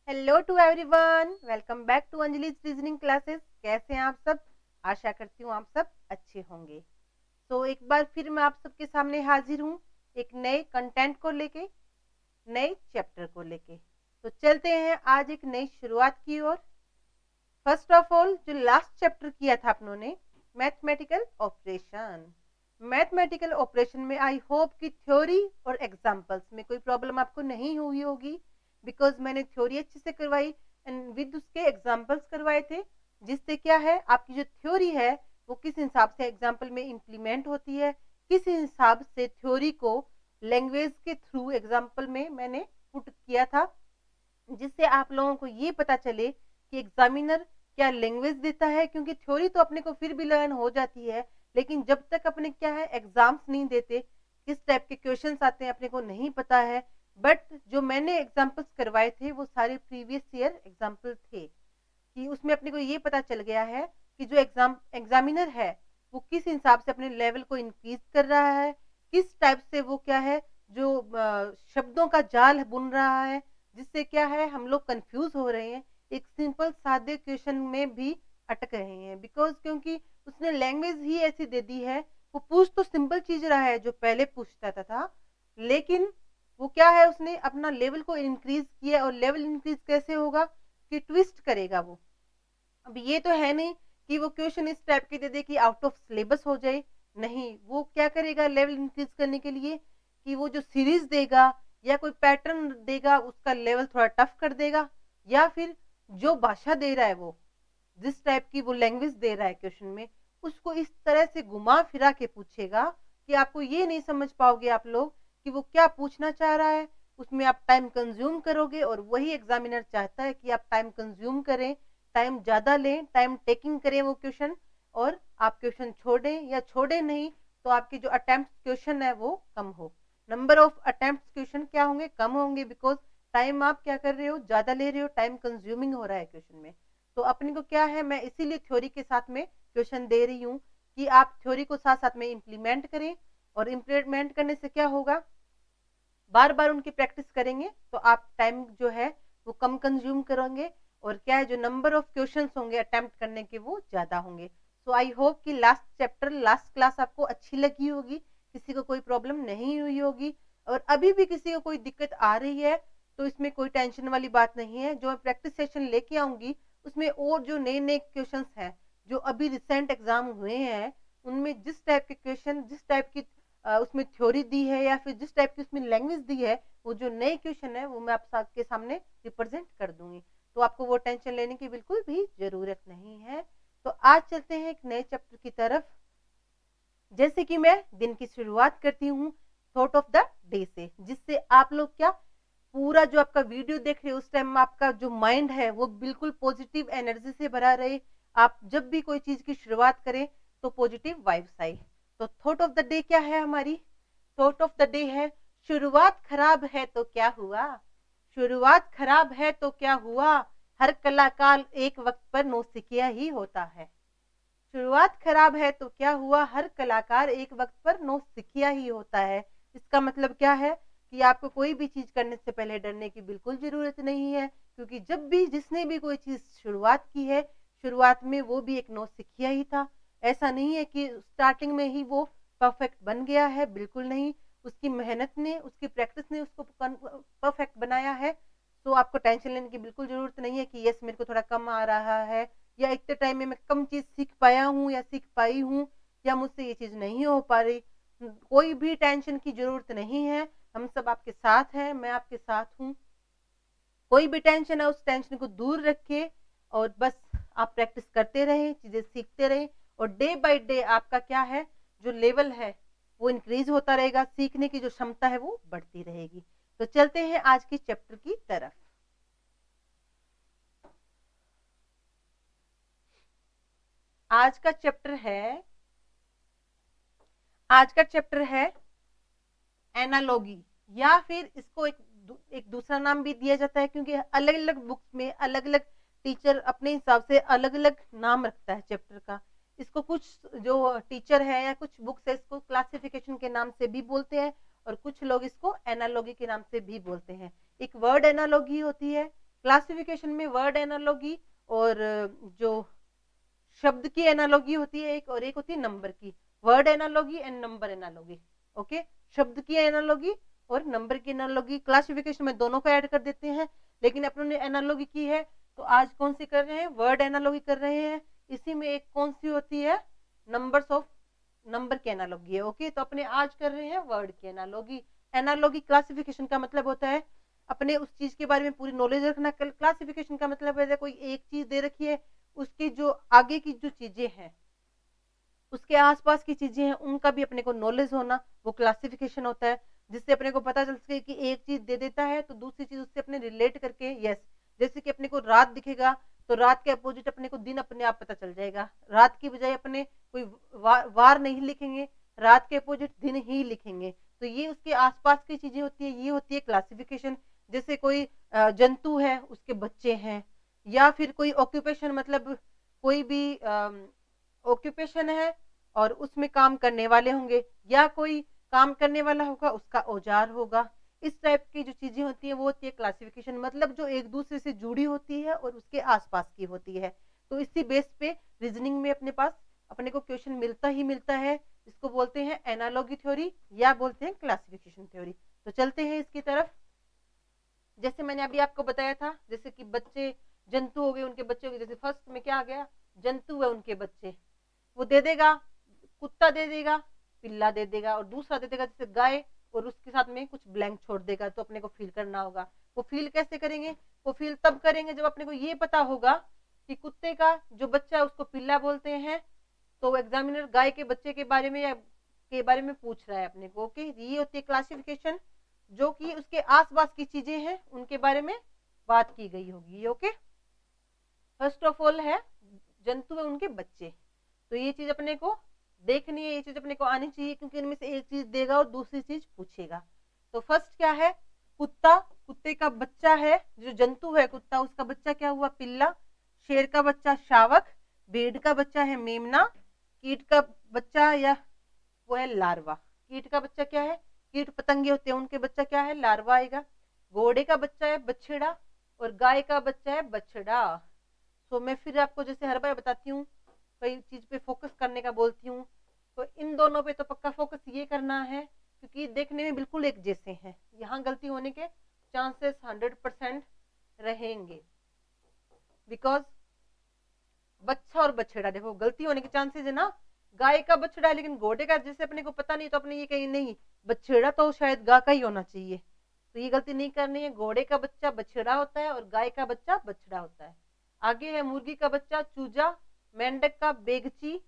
Hello to everyone, welcome back to Anjali's reasoning classes. कैसे हैं आप सब? आशा करती हूँ आप सब अच्छे होंगे। तो एक बार फिर मैं आप सबके सामने हाजिर हूँ एक नए कंटेंट को लेके, नए चैप्टर को लेके। तो चलते हैं आज एक नई शुरुआत की ओर। फर्स्ट ऑफ ऑल, जो लास्ट चैप्टर किया था अपनों ने, मैथमेटिकल ऑपरेशन। मैथमेटिकल ऑपरेशन में आई होप कि थ्योरी और एग्जाम्पल्स में कोई प्रॉब्लम आपको नहीं हुई होगी, बिकॉज मैंने थ्योरी अच्छे से करवाई एंड विद उसके एग्जाम्पल्स करवाए थे, जिससे क्या है आपकी जो थ्योरी है वो किस हिसाब से एग्जाम्पल में इम्प्लीमेंट होती है, किस हिसाब से थ्योरी को लैंग्वेज के थ्रू एग्जाम्पल में मैंने पुट किया था, जिससे आप लोगों को ये पता चले कि एग्जामिनर क्या लैंग्वेज देता है। क्योंकि थ्योरी तो अपने को फिर भी लर्न हो जाती है, लेकिन जब तक अपने क्या है एग्जाम्स नहीं देते, किस टाइप के क्वेश्चंस आते हैं अपने को नहीं पता है। बट जो मैंने एग्जाम्पल्स करवाए थे वो सारे प्रीवियस ईयर एग्जाम्पल थे, कि उसमें अपने को ये पता चल गया है कि जो एग्जामिनर है वो किस हिसाब से अपने लेवल को इंक्रीज कर रहा है, किस टाइप से वो क्या है जो शब्दों का जाल बुन रहा है, जिससे क्या है हम लोग कंफ्यूज हो रहे हैं, एक सिंपल सादे क्वेश्चन में भी अटक रहे हैं। बिकॉज क्योंकि उसने लैंग्वेज ही ऐसी दे दी है। वो पूछ तो सिंपल चीज रहा है जो पहले पूछता था, लेकिन वो क्या है उसने अपना लेवल को इंक्रीज किया। और लेवल इंक्रीज कैसे होगा कि ट्विस्ट करेगा वो। अब ये तो है नहीं कि वो क्वेश्चन इस टाइप के दे दे कि आउट ऑफ सिलेबस हो जाए। नहीं, वो क्या करेगा लेवल इंक्रीज करने के लिए कि वो जो सीरीज देगा या कोई पैटर्न देगा उसका लेवल थोड़ा टफ कर देगा, या फिर जो भाषा दे रहा है वो जिस टाइप की वो लैंग्वेज दे रहा है क्वेश्चन में, उसको इस तरह से घुमा फिरा के पूछेगा कि आपको ये नहीं समझ पाओगे आप लोग कि वो क्या पूछना चाह रहा है। उसमें आप टाइम कंज्यूम करोगे, और वही एग्जामिनर चाहता है कि आप टाइम कंज्यूम करें, टाइम ज्यादा लें, टाइम टेकिंग करें वो क्वेश्चन, और आप क्वेश्चन छोड़ें या छोड़े नहीं तो आपके जो अटेम्प्ट क्वेश्चन है वो कम हो। नंबर ऑफ अटेम्प्ट क्वेश्चन क्या होंगे? कम होंगे, बिकॉज टाइम आप क्या कर रहे हो, ज्यादा ले रहे हो, टाइम कंज्यूमिंग हो रहा है क्वेश्चन में। तो अपने को क्या है, मैं इसीलिए थ्योरी के साथ में क्वेश्चन दे रही हूँ कि आप थ्योरी को साथ साथ में इम्प्लीमेंट करें। और इम्प्लीमेंट करने से क्या होगा, बार बार उनकी प्रैक्टिस करेंगे तो आप टाइम जो है वो कम कंज्यूम करेंगे, और क्या है जो नंबर ऑफ क्वेश्चंस होंगे अटेम्प्ट करने के वो ज्यादा होंगे। सो आई होप कि लास्ट चैप्टर लास्ट क्लास आपको अच्छी लगी होगी, किसी को कोई प्रॉब्लम नहीं हुई होगी। और अभी भी किसी को कोई दिक्कत आ रही है तो इसमें कोई टेंशन वाली बात नहीं है। जो मैं प्रैक्टिस सेशन लेके आऊंगी उसमें और जो नए नए क्वेश्चन हैं जो अभी रिसेंट एग्जाम हुए हैं, उनमें जिस टाइप के क्वेश्चन, जिस टाइप की उसमें थ्योरी दी है या फिर जिस टाइप की उसमें लैंग्वेज दी है, वो जो नए क्वेश्चन है वो मैं आप सबके सामने रिप्रेजेंट कर दूंगी। तो आपको वो टेंशन लेने की बिल्कुल भी जरूरत नहीं है। तो आज चलते हैं एक नए चैप्टर की तरफ। जैसे कि मैं दिन की शुरुआत करती हूँ थॉट ऑफ द डे से, जिससे आप लोग क्या पूरा जो आपका वीडियो देख रहे हो उस टाइम आपका जो माइंड है वो बिल्कुल पॉजिटिव एनर्जी से भरा रहे। आप जब भी कोई चीज की शुरुआत करें तो पॉजिटिव वाइब्स आए। तो थॉट ऑफ द डे क्या है हमारी? थॉट ऑफ द डे है, शुरुआत खराब है तो क्या हुआ। शुरुआत खराब है तो क्या हुआ, हर कलाकार एक वक्त पर नौसिखिया ही होता है। शुरुआत खराब है तो क्या हुआ, हर कलाकार एक वक्त पर नौसिखिया ही होता है। इसका मतलब क्या है कि आपको कोई भी चीज करने से पहले डरने की बिल्कुल जरूरत नहीं है, क्योंकि जब भी जिसने भी कोई चीज शुरुआत की है, शुरुआत में वो भी एक नौसिखिया ही था। ऐसा नहीं है कि स्टार्टिंग में ही वो परफेक्ट बन गया है, बिल्कुल नहीं। उसकी मेहनत ने, उसकी प्रैक्टिस ने उसको परफेक्ट बनाया है। तो आपको टेंशन लेने की बिल्कुल जरूरत नहीं है कि यस मेरे को थोड़ा कम आ रहा है, या इतने टाइम में मैं कम चीज सीख पाया हूँ या सीख पाई हूँ, या मुझसे ये चीज नहीं हो पा रही। कोई भी टेंशन की जरूरत नहीं है। हम सब आपके साथ हैं, मैं आपके साथ हूँ। कोई भी टेंशन है उस टेंशन को दूर रखिए, और बस आप प्रैक्टिस करते रहें, चीजें सीखते रहें, और डे बाय डे आपका क्या है जो लेवल है वो इंक्रीज होता रहेगा, सीखने की जो क्षमता है वो बढ़ती रहेगी। तो चलते हैं आज की चैप्टर की तरफ। आज का चैप्टर है, आज का चैप्टर है एनालॉगी, या फिर इसको एक दूसरा नाम भी दिया जाता है, क्योंकि अलग अलग बुक्स में अलग अलग टीचर अपने हिसाब से अलग अलग नाम रखता है चैप्टर का। इसको कुछ जो टीचर है या कुछ बुक्स है इसको क्लासिफिकेशन के नाम से भी बोलते हैं, और कुछ लोग इसको एनालॉगी के नाम से भी बोलते हैं। एक वर्ड एनालॉगी होती है, क्लासिफिकेशन में वर्ड एनालॉगी और जो शब्द की एनालॉगी होती है एक, और एक होती है नंबर की। Word analogy and number analogy. Okay, शब्द की एनालॉगी और नंबर की एनालॉगी। क्लासिफिकेशन में दोनों को ऐड कर देते हैं, लेकिन अपनों ने एनालॉगी की है तो आज कौन सी कर रहे हैं, वर्ड एनालॉगी कर रहे हैं। इसी में एक कौन सी होती है, नंबर्स ऑफ नंबर की एनालॉगी है। ओके, तो अपने आज कर रहे हैं वर्ड की एनालॉगी। एनालॉगी क्लासिफिकेशन का मतलब होता है अपने उस चीज के बारे में पूरी नॉलेज रखना। क्लासिफिकेशन का मतलब है कोई एक चीज दे रखी है, उसकी जो आगे की जो चीजें हैं, उसके आसपास की चीजें हैं, उनका भी अपने को नॉलेज होना, वो क्लासिफिकेशन होता है। जिससे अपने को पता चल सके कि एक चीज दे देता है तो दूसरी चीज उससे अपने रिलेट करके, यस, जैसे कि अपने को रात दिखेगा तो रात के अपोजिट अपने को दिन अपने आप पता चल जाएगा। रात की बजाय अपने कोई वार नहीं लिखेंगे, रात के अपोजिट दिन ही लिखेंगे। तो ये उसके आसपास की चीजें होती है, ये होती है क्लासिफिकेशन। जैसे कोई जंतु है, उसके बच्चे हैं, या फिर कोई ऑक्यूपेशन, मतलब कोई भी ऑक्यूपेशन है और उसमें काम करने वाले होंगे, या कोई काम करने वाला होगा उसका औजार होगा। इस टाइप की जो चीजें होती है वो होती है क्लासिफिकेशन, मतलब जो एक दूसरे से जुड़ी होती है और उसके आसपास की होती है। तो इसी बेस पे रीजनिंग में अपने पास अपने को क्वेश्चन मिलता ही मिलता है। इसको बोलते हैं एनालॉगी थ्योरी या बोलते हैं क्लासिफिकेशन थ्योरी। तो चलते हैं इसकी तरफ। जैसे मैंने अभी आपको बताया था, जैसे कि बच्चे जंतु हो गए, उनके बच्चे हो गए। जैसे फर्स्ट में क्या आ गया, जंतु है उनके बच्चे, वो दे देगा, कुत्ता दे देगा, पिल्ला दे देगा, और दूसरा दे देगा जैसे गाय, और उसके साथ में कुछ ब्लैंक छोड़ देगा। तो अपने को फिल करना होगा। वो फिल कैसे करेंगे, वो फिल तब करेंगे जब अपने को ये पता होगा कि कुत्ते का जो बच्चा है उसको पिल्ला बोलते हैं, तो एग्जामिनर गाय के बच्चे के बारे में या के बारे में पूछ रहा है अपने को। ओके, ये होती है क्लासिफिकेशन, जो कि उसके आसपास की चीजें हैं उनके बारे में बात की गई होगी। ओके, फर्स्ट ऑफ ऑल है जंतु है उनके बच्चे, तो ये चीज अपने को देखनी है, ये चीज अपने को आनी चाहिए, क्योंकि इनमें से एक चीज देगा और दूसरी चीज पूछेगा। तो फर्स्ट क्या है, कुत्ता, कुत्ते का बच्चा है, जो जंतु है कुत्ता, उसका बच्चा क्या हुआ, पिल्ला। शेर का बच्चा शावक, भेड़ का बच्चा है मेमना, कीट का बच्चा या वो है लार्वा। कीट का बच्चा क्या है, कीट पतंगे होते हैं उनके बच्चा क्या है, लार्वा आएगा। घोड़े का बच्चा है बछड़ा, और गाय का बच्चा है बछड़ा। तो मैं फिर आपको जैसे हर बार बताती हूँ, कई चीज पे फोकस करने का बोलती हूँ, तो इन दोनों पे तो पक्का फोकस ये करना है, क्योंकि देखने में बिल्कुल एक जैसे हैं। यहाँ गलती होने के चांसेस 100% रहेंगे, बिकॉज बच्चा और बछड़ा, देखो गलती होने के चांसेस है ना। गाय का बछड़ा है लेकिन घोड़े का जैसे अपने को पता नहीं, तो अपने ये कहीं नहीं, बछड़ा तो शायद गाय का ही होना चाहिए। तो ये गलती नहीं करनी है। घोड़े का बच्चा बछड़ा होता है और गाय का बच्चा बछड़ा होता है। आगे है मुर्गी का बच्चा चूजा, मेंढक का बेगची।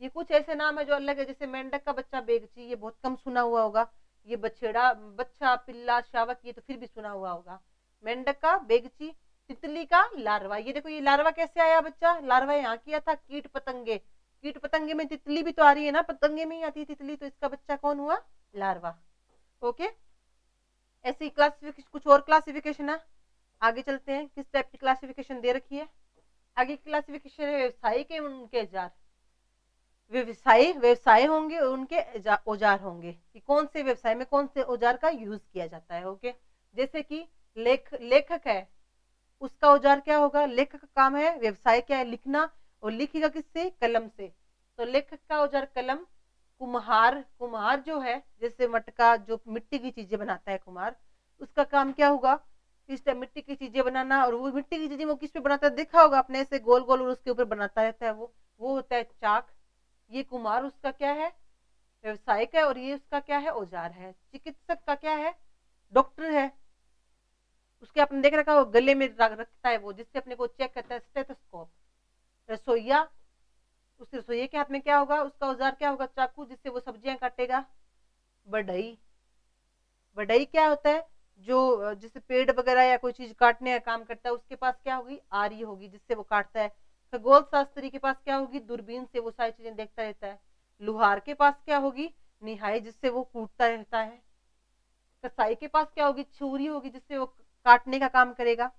ये कुछ ऐसे नाम है जो अलग है, जैसे मेंढक का बच्चा बेगची, ये बहुत कम सुना हुआ होगा। ये बछड़ा, बच्चा, पिल्ला, शावक, ये तो फिर भी सुना हुआ होगा। मेंढक का बेगची, तितली का लार्वा। ये देखो, ये लार्वा कैसे आया बच्चा, लार्वा यहाँ किया था कीट पतंगे। कीट पतंगे में तितली भी तो आ रही है ना, पतंगे में ही आती है तितली, तो इसका बच्चा कौन हुआ, लार्वा। ओके, ऐसी क्लासिफिकेशन, कुछ और क्लासिफिकेशन है। आगे चलते हैं, किस टाइप की क्लासिफिकेशन दे रखी है। आगे क्लासिफिकेशन है व्यवसाय के उनके औजार। व्यवसाय, व्यवसाय होंगे और उनके औजार होंगे, कि कौन से व्यवसाय में कौन से औजार का यूज किया जाता है। ओके, जैसे कि लेखक है, उसका औजार क्या होगा, लेखक का काम है, व्यवसाय क्या है, लिखना, और लिखेगा किससे, कलम से। तो लेखक का औजार कलम। कुम्हार, कुम्हार जो है, जैसे मटका, जो मिट्टी की चीजें बनाता है कुम्हार, उसका काम क्या होगा, इस टाइम मिट्टी की चीजें बनाना। और वो मिट्टी की चीजें वो किस पे बनाता है, देखा होगा अपने, ऐसे गोल गोल, और उसके ऊपर बनाता रहता है वो होता है चाक। ये कुम्हार उसका क्या है, व्यवसाय का, और ये उसका क्या है, औजार है। चिकित्सक का क्या है, डॉक्टर है, उसके आपने देख रखा हो गले में रखता है वो, जिससे अपने को चेक करता है, स्टेथोस्कोप। रसोईया, उस रसोइये के हाथ में क्या होगा, उसका औजार क्या होगा, चाकू, जिससे वो सब्जियां काटेगा। बढ़ई, बढ़ई क्या होता है, जो जैसे पेड़ वगैरह या कोई चीज काटने का काम करता है, उसके पास क्या होगी, आरी होगी, जिससे वो काटता है। खगोल शास्त्री के पास क्या होगी, दूरबीन से वो सारी चीजें देखता रहता है। लुहार के पास क्या होगी, निहाई, जिससे वो कूटता रहता है। कसाई के पास क्या होगी, छुरी होगी, जिससे वो काटने का काम करेगा।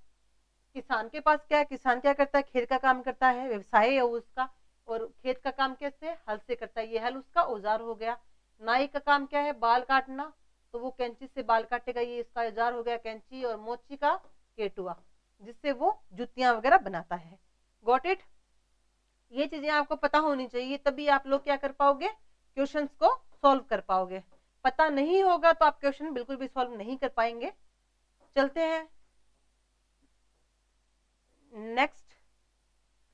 किसान के पास क्या है, किसान क्या करता है, खेत का काम करता है, व्यवसाय है उसका, और खेत का काम कैसे, हल से करता है, ये हल उसका औजार हो गया। नाई का काम क्या है, बाल काटना, तो वो कैंची से बाल काटेगा, ये इसका औजार हो गया कैंची। और मोची का केटुआ, जिससे वो जुतियां वगैरह बनाता है। Got it? ये चीजें आपको पता होनी चाहिए, तभी आप लोग क्या कर पाओगे, क्वेश्चंस को सॉल्व कर पाओगे। पता नहीं होगा तो आप क्वेश्चन बिल्कुल भी सॉल्व नहीं कर पाएंगे। चलते हैं नेक्स्ट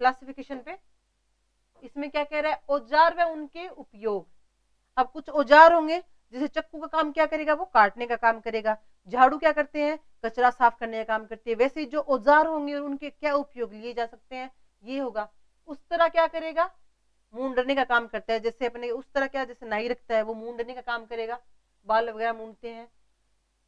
क्लासिफिकेशन पे। इसमें क्या कह रहा है, औजार व उनके उपयोग। अब कुछ औजार होंगे, जैसे चक्कू का काम क्या करेगा, वो काटने का काम करेगा। झाड़ू क्या करते हैं, कचरा साफ करने का काम करती है। वैसे ही जो औजार होंगे उनके क्या उपयोग लिए जा सकते हैं, ये होगा। उस तरह क्या करेगा, मूंडने का काम करता है। जैसे अपने उस तरह क्या, जैसे नाई रखता है वो मूंडने का काम करेगा, बाल वगैरह मूंडते हैं।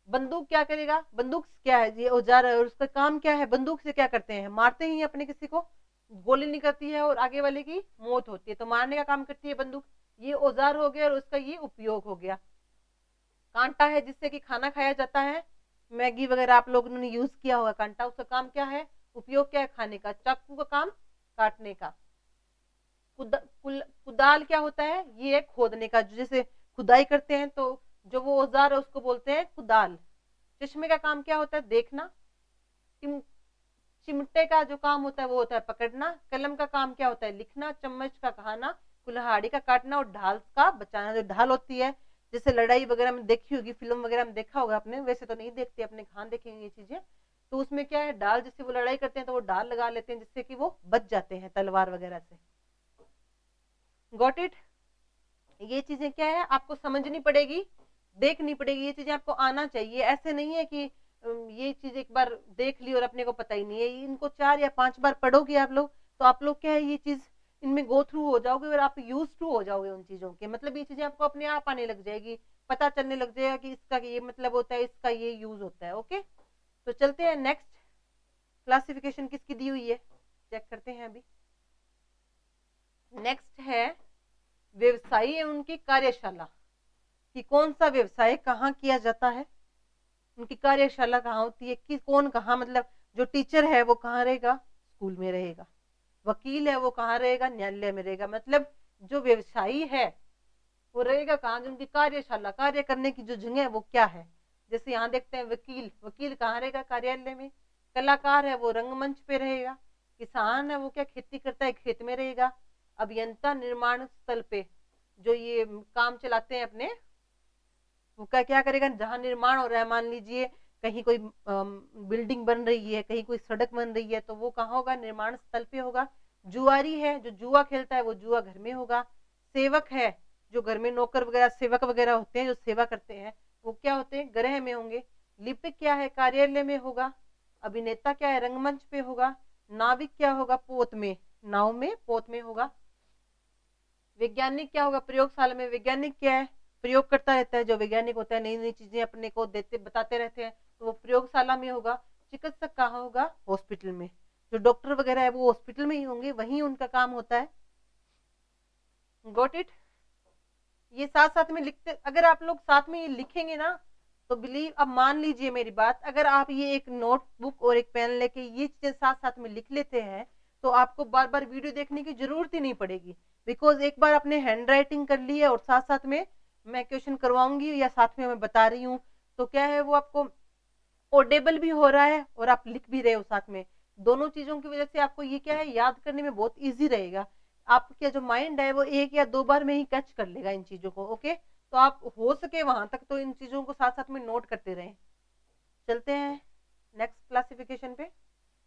बंदूक क्या करेगा, बंदूक क्या है, ये औजार है और उसका काम क्या है, बंदूक से क्या करते हैं, मारते ही अपने किसी को, गोली निकलती है और आगे वाले की मौत होती है, तो मारने का काम करती है बंदूक। ये औजार हो गया और उसका ये उपयोग हो गया। कांटा है जिससे कि खाना खाया जाता है, मैगी वगैरह आप लोगों ने यूज किया होगा कांटा, उसका काम क्या है, उपयोग क्या है, खाने का। चाकू का काम काटने का। कुदाल क्या होता है, ये है खोदने का, जैसे खुदाई करते हैं तो जो वो औजार है उसको बोलते हैं कुदाल। चश्मे का काम क्या होता है, देखना। चिमटे का जो काम होता है वो होता है पकड़ना। कलम का काम क्या होता है, लिखना। चम्मच का खाना। कुल्हाड़ी का काटना। और ढाल का बचाना। जो ढाल होती है, जैसे लड़ाई वगैरह में देखी होगी, फिल्म वगैरह में देखा होगा आपने, वैसे तो नहीं देखते अपने, कहाँ देखेंगे ये चीजें। तो उसमें क्या है, ढाल, जैसे वो लड़ाई करते हैं तो वो ढाल लगा लेते हैं जिससे कि वो बच जाते हैं तलवार वगैरह से। Got it? ये चीजें क्या है, आपको समझनी पड़ेगी, देखनी पड़ेगी, ये चीजें आपको आना चाहिए। ऐसे नहीं है कि ये चीज एक बार देख ली और अपने को पता ही नहीं है। इनको 4 या 5 बार पढ़ोगे आप लोग तो आप लोग क्या है, ये चीज इनमें गो थ्रू हो जाओगे और आप यूज टू हो जाओगे उन चीजों के। मतलब ये चीजें आपको अपने आप आने लग जाएगी, पता चलने लग जाएगा कि इसका ये मतलब होता है, इसका ये यूज होता है। ओके, तो चलते हैं नेक्स्ट क्लासिफिकेशन किसकी दी हुई है, चेक करते हैं अभी। नेक्स्ट है व्यवसायी है उनकी कार्यशाला, कि कौन सा व्यवसाय कहाँ किया जाता है, उनकी कार्यशाला कहाँ होती है, कि कौन कहाँ, मतलब जो टीचर है वो कहाँ रहेगा, स्कूल में रहेगा। वकील है वो कहाँ रहेगा, न्यायालय में रहेगा। मतलब जो व्यवसायी है वो रहेगा कहाँ, जो उनकी कार्यशाला, कार्य करने की जो जगह है वो क्या है। जैसे यहाँ देखते हैं वकील, वकील कहाँ रहेगा, कार्यालय में। कलाकार है वो रंगमंच पे रहेगा। किसान है वो क्या खेती करता है, खेत में रहेगा। अभियंता निर्माण स्थल पे जो ये काम चलाते हैं अपने, वो क्या करेगा, जहां निर्माण हो रहा है, मान लीजिए कहीं कोई बिल्डिंग बन रही है, कहीं कोई सड़क बन रही है, तो वो कहाँ होगा, निर्माण स्थल पे होगा। जुआरी है जो जुआ खेलता है वो जुआ घर में होगा। सेवक है जो घर में नौकर वगैरह सेवक वगैरह होते हैं जो सेवा करते हैं, वो क्या होते हैं, गृह में होंगे। लिपिक क्या है, कार्यालय में होगा। अभिनेता क्या है, रंगमंच पे होगा। नाविक क्या होगा, पोत में, नाव में, पोत में होगा। वैज्ञानिक क्या होगा, प्रयोगशाला में। वैज्ञानिक क्या है, प्रयोग करता रहता है, जो वैज्ञानिक होता है नई नई चीजें अपने को देते बताते रहते हैं, तो वो प्रयोगशाला में होगा। चिकित्सक कहाँ होगा, हॉस्पिटल में। जो डॉक्टर वगैरह है वो हॉस्पिटल में ही होंगे, वहीं उनका काम होता है। Got it? ये साथ साथ में लिखते, अगर आप लोग साथ में ये लिखेंगे ना तो बिलीव, अब मान लीजिए मेरी बात, अगर आप ये एक नोटबुक और एक पेन लेके ये चीजें साथ साथ में लिख लेते हैं तो आपको बार बार वीडियो देखने की जरूरत ही नहीं पड़ेगी। बिकॉज एक बार आपने हैंड राइटिंग कर ली है और साथ साथ में मैं क्वेश्चन करवाऊंगी या साथ में मैं बता रही हूँ, तो क्या है वो आपको ऑडेबल भी हो रहा है और आप लिख भी रहे हो साथ में। दोनों चीजों की वजह से आपको ये क्या है, याद करने में बहुत इजी रहेगा। आपका जो माइंड है वो 1 या 2 बार में ही कैच कर लेगा इन चीजों को। ओके, तो आप हो सके वहां तक तो इन चीजों को साथ साथ में नोट करते रहें। चलते हैं नेक्स्ट क्लासिफिकेशन पे,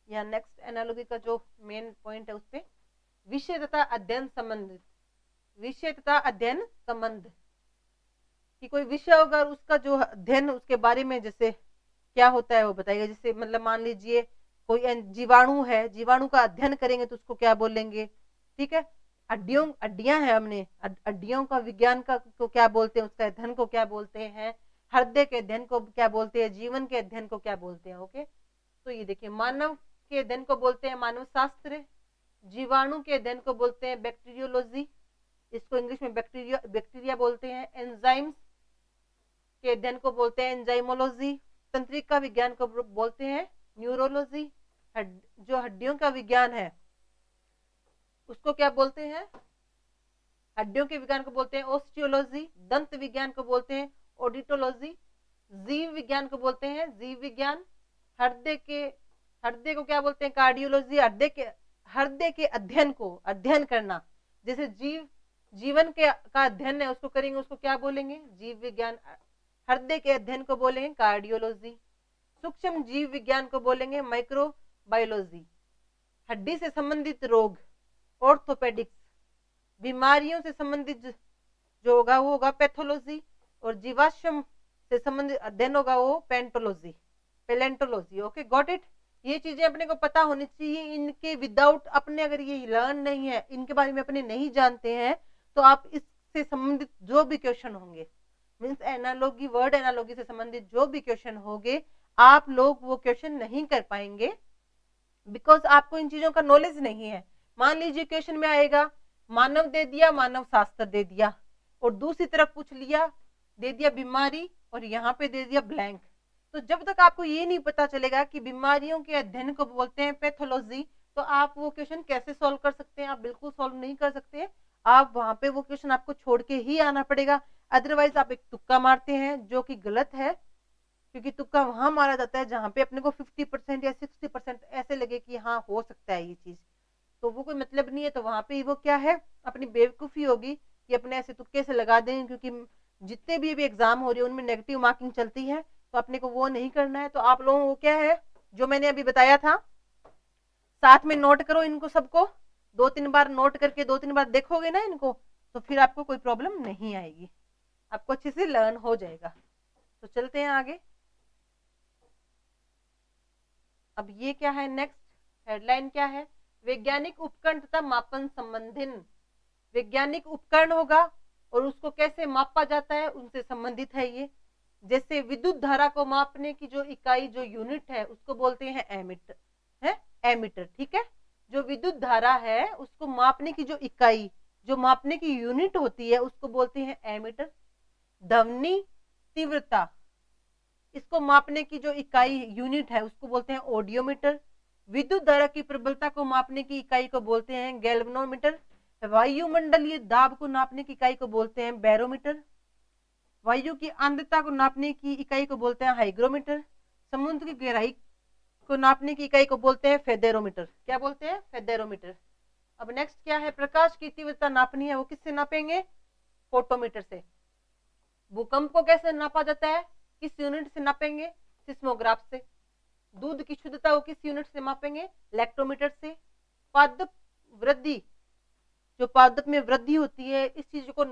या नेक्स्ट एनालॉजी का जो मेन पॉइंट है उस पे। विषय तथा अध्ययन संबंध। विषय तथा अध्ययन संबंध, कि कोई विषय होगा उसका जो अध्ययन उसके बारे में जैसे क्या होता है वो बताइएगा। जैसे मतलब मान लीजिए कोई जीवाणु है, जीवाणु का अध्ययन करेंगे तो उसको क्या बोलेंगे, ठीक है। हड्डियां हैं, हमने हड्डियों का विज्ञान का को क्या बोलते हैं, उसका अध्ययन को क्या बोलते हैं। हृदय के अध्ययन को क्या बोलते हैं, जीवन के अध्ययन को क्या बोलते हैं। ओके, तो ये देखिए, मानव के अध्ययन को बोलते हैं मानव शास्त्र। जीवाणु के अध्ययन को बोलते हैं बैक्टीरियोलॉजी, इसको इंग्लिश में बैक्टीरिया बैक्टीरिया बोलते हैं। एंजाइम्स के अध्ययन को बोलते हैं एंजाइमोलॉजी। तंत्रिका विज्ञान को बोलते हैं न्यूरोलॉजी। जो हड्डियों का विज्ञान है उसको क्या बोलते हैं, हड्डियों के विज्ञान को बोलते हैं ऑस्टियोलॉजी। दंत विज्ञान को बोलते हैं ऑडिटोलॉजी। जीव विज्ञान को बोलते हैं जीव विज्ञान। हृदय के हृदय को क्या बोलते हैं? कार्डियोलॉजी। हृदय के अध्ययन को अध्ययन करना, जैसे जीवन का अध्ययन है उसको करेंगे, उसको क्या बोलेंगे? जीव विज्ञान। हृदय के अध्ययन को बोलेंगे कार्डियोलॉजी। सूक्ष्म जीव विज्ञान को बोलेंगे माइक्रोबायोलॉजी। हड्डी से संबंधित रोग ऑर्थोपेडिक्स। बीमारियों से संबंधित जो होगा वो होगा पैथोलॉजी। और जीवाश्म से संबंधित अध्ययन होगा वो पैलेंटोलॉजी। Okay, got it. ये चीजें अपने को पता होनी चाहिए। इनके विदाउट अपने अगर ये लर्न नहीं है, इनके बारे में अपने नहीं जानते हैं, तो आप इससे संबंधित जो भी क्वेश्चन होंगे, मीन्स एनालॉजी, वर्ड एनालॉजी से संबंधित जो भी क्वेश्चन होंगे, आप लोग वो क्वेश्चन नहीं कर पाएंगे, बिकॉज आपको इन चीजों का नॉलेज नहीं है। मान लीजिए क्वेश्चन में आएगा मानव दे दिया, मानव शास्त्र दे दिया, और दूसरी तरफ पूछ लिया, दे दिया बीमारी, और यहाँ पे दे दिया ब्लैंक। तो जब तक आपको ये नहीं पता चलेगा कि बीमारियों के अध्ययन को बोलते हैं पैथोलॉजी, तो आप वो क्वेश्चन कैसे सॉल्व कर सकते हैं? आप बिल्कुल सॉल्व नहीं कर सकते। आप वहां पे वो क्वेश्चन आपको छोड़ के ही आना पड़ेगा, अदरवाइज आप एक तुक्का मारते हैं, जो कि गलत है। क्योंकि तुक्का वहां मारा जाता है जहां पे अपने को 50% या 60% ऐसे लगे कि हाँ हो सकता है ये चीज, तो वो कोई मतलब नहीं है। तो वहां पे वो क्या है, अपनी बेवकूफी होगी कि अपने ऐसे तुक्के से लगा दें। क्योंकि जितने भी एग्जाम हो रहे हैं उनमें नेगेटिव मार्किंग चलती है, तो अपने को वो नहीं करना है। तो आप लोगों को क्या है, जो मैंने अभी बताया था, साथ में नोट करो इनको सबको। 2-3 बार नोट करके 2-3 बार देखोगे ना इनको, तो फिर आपको कोई प्रॉब्लम नहीं आएगी, आपको अच्छे से लर्न हो जाएगा। तो चलते हैं आगे। अब ये क्या है, नेक्स्ट हेडलाइन क्या है? वैज्ञानिक उपकरण तथा मापन संबंधित। वैज्ञानिक उपकरण होगा और उसको कैसे मापा जाता है उनसे संबंधित है ये। जैसे विद्युत धारा को मापने की जो इकाई, जो यूनिट है, उसको बोलते हैं एमीटर, है एमीटर, ठीक है। जो विद्युत धारा है उसको मापने की जो इकाई, जो मापने की यूनिट होती है, उसको बोलते हैं एमीटर। ध्वनि तीव्रता, इसको मापने की जो इकाई यूनिट है उसको बोलते हैं ऑडियोमीटर। विद्युत धारा की प्रबलता को मापने की इकाई को बोलते हैं गैल्वेनोमीटर। वायुमंडलीय दाब को नापने की इकाई को बोलते हैं बैरोमीटर। वायु की आर्द्रता को नापने की इकाई को बोलते हैं हाइग्रोमीटर। समुद्र की गहराई को नापने की इकाई को बोलते हैं फेदेरोमीटर। क्या बोलते हैं? फेदेरोमीटर। अब नेक्स्ट क्या है, प्रकाश की तीव्रता नापनी है, वो किससे नापेंगे? फोटोमीटर से। भूकंप को कैसे नापा जाता है, किस यूनिट से नापेंगे? सिस्मोग्राफ से। दूध की शुद्धता को किस यूनिट से मापेंगे? लैक्टोमीटर से। पादप वृद्धि, जो पादप में वृद्धि होती है, इस चीज को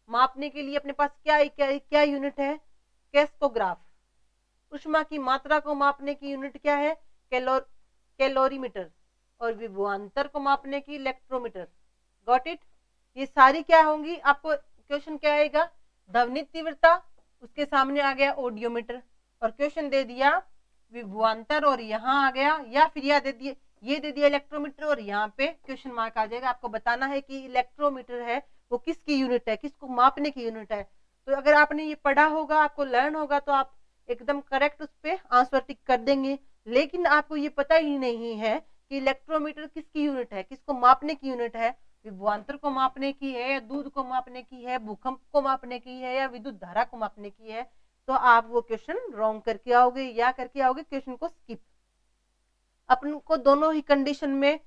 मापने के लिए अपने पास क्या यूनिट है? कैस्कोग्राफ। उष्मा की मात्रा को मापने की यूनिट क्या है? कैलोरीमीटर। और विभवांतर को मापने की इलेक्ट्रोमीटर। Got it. ये सारी क्या होंगी? आपको क्वेश्चन क्या आएगा? ध्वनि तीव्रता, उसके सामने आ गया ऑडियोमीटर, और क्वेश्चन दे दिया विभवांतर, और यहाँ आ गया, या फिर यह दे दिए, ये दे दिया इलेक्ट्रोमीटर, और यहाँ पे क्वेश्चन मार्क आ जाएगा। आपको बताना है कि इलेक्ट्रोमीटर है वो किसकी यूनिट है, किसको मापने की यूनिट है। तो अगर आपने ये पढ़ा होगा, आपको लर्न होगा, तो आप एकदम करेक्ट उस पर आंसर टिक कर देंगे। लेकिन आपको ये पता ही नहीं है कि इलेक्ट्रोमीटर किसकी यूनिट है, किसको मापने की यूनिट है। विभवांतर को मापने की है, या दूध को मापने की है, भूकंप को मापने की है, या विद्युत धारा को मापने की है, तो आप वो क्वेश्चन रॉन्ग करके आओगे, या करके आओगे क्वेश्चन को स्किप। अपन को दोनों ही कंडीशन में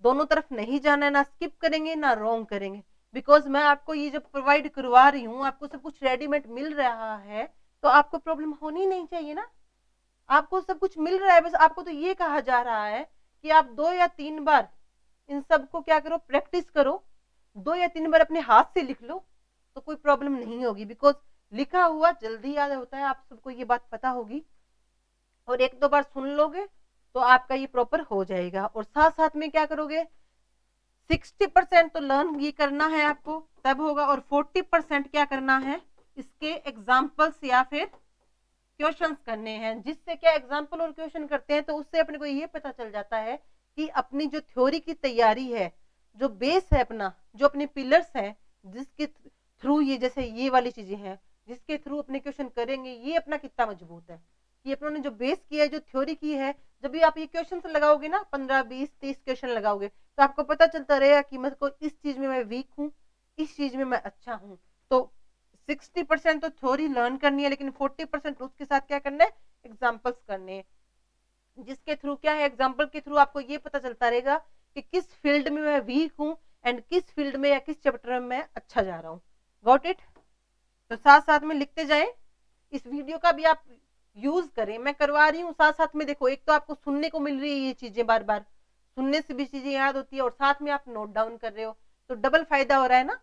दोनों तरफ नहीं जाना है, ना स्किप करेंगे ना रॉन्ग करेंगे। बिकॉज मैं आपको ये जब प्रोवाइड करवा रही हूँ, आपको सब कुछ रेडीमेड मिल रहा है, तो आपको प्रॉब्लम होनी नहीं चाहिए ना। आपको सब कुछ मिल रहा है, बस आपको तो ये कहा जा रहा है कि आप 2 या 3 बार इन सब को क्या करो, प्रैक्टिस करो। 2 या 3 बार अपने हाथ से लिख लो, तो कोई प्रॉब्लम नहीं होगी। बिकॉज लिखा हुआ जल्दी याद होता है, आप सबको ये बात पता होगी। और 1-2 बार सुन लोगे तो आपका ये प्रॉपर हो जाएगा। और साथ साथ में क्या करोगे, 60% तो लर्न ये करना है आपको, तब होगा। और 40% क्या करना है, इसके एग्जाम्पल्स या फिर क्वेश्चंस करने हैं। जिससे क्या एग्जाम्पल और क्वेश्चन करते हैं तो उससे अपने को ये पता चल जाता है कि अपनी जो थ्योरी की तैयारी है, जो बेस है अपना, जो अपने पिलर्स हैं, जिसके थ्रू ये, जैसे ये वाली चीजें हैं जिसके थ्रू अपने क्वेश्चन करेंगे, ये अपना कितना मजबूत है। ये अपनों ने जो बेस किया है, जो थ्योरी की है, जब भी आप ये क्वेश्चन लगाओगे ना, 15, 20, 30 क्वेश्चन लगाओगे, तो आपको पता चलता रहेगा कि मेरे को इस चीज में मैं वीक हूँ, इस चीज में मैं अच्छा हूँ। तो 60% तो थ्योरी लर्न करनी है, लेकिन 40% उसके साथ क्या करना है, एग्जाम्पल्स करने हैं। जिसके थ्रू क्या है, एग्जाम्पल के थ्रू आपको ये पता चलता रहेगा कि किस फील्ड में मैं वीक हूँ एंड किस फील्ड में या किस चैप्टर में मैं अच्छा जा रहा हूँ। Got it? तो साथ साथ में लिखते जाएं, इस वीडियो का भी आप यूज करें, मैं करवा रही हूँ साथ साथ में। देखो, एक तो आपको सुनने को मिल रही है ये चीजें, बार बार सुनने से भी चीजें याद होती है और साथ में आप नोट डाउन कर रहे हो, तो डबल फायदा हो रहा है ना।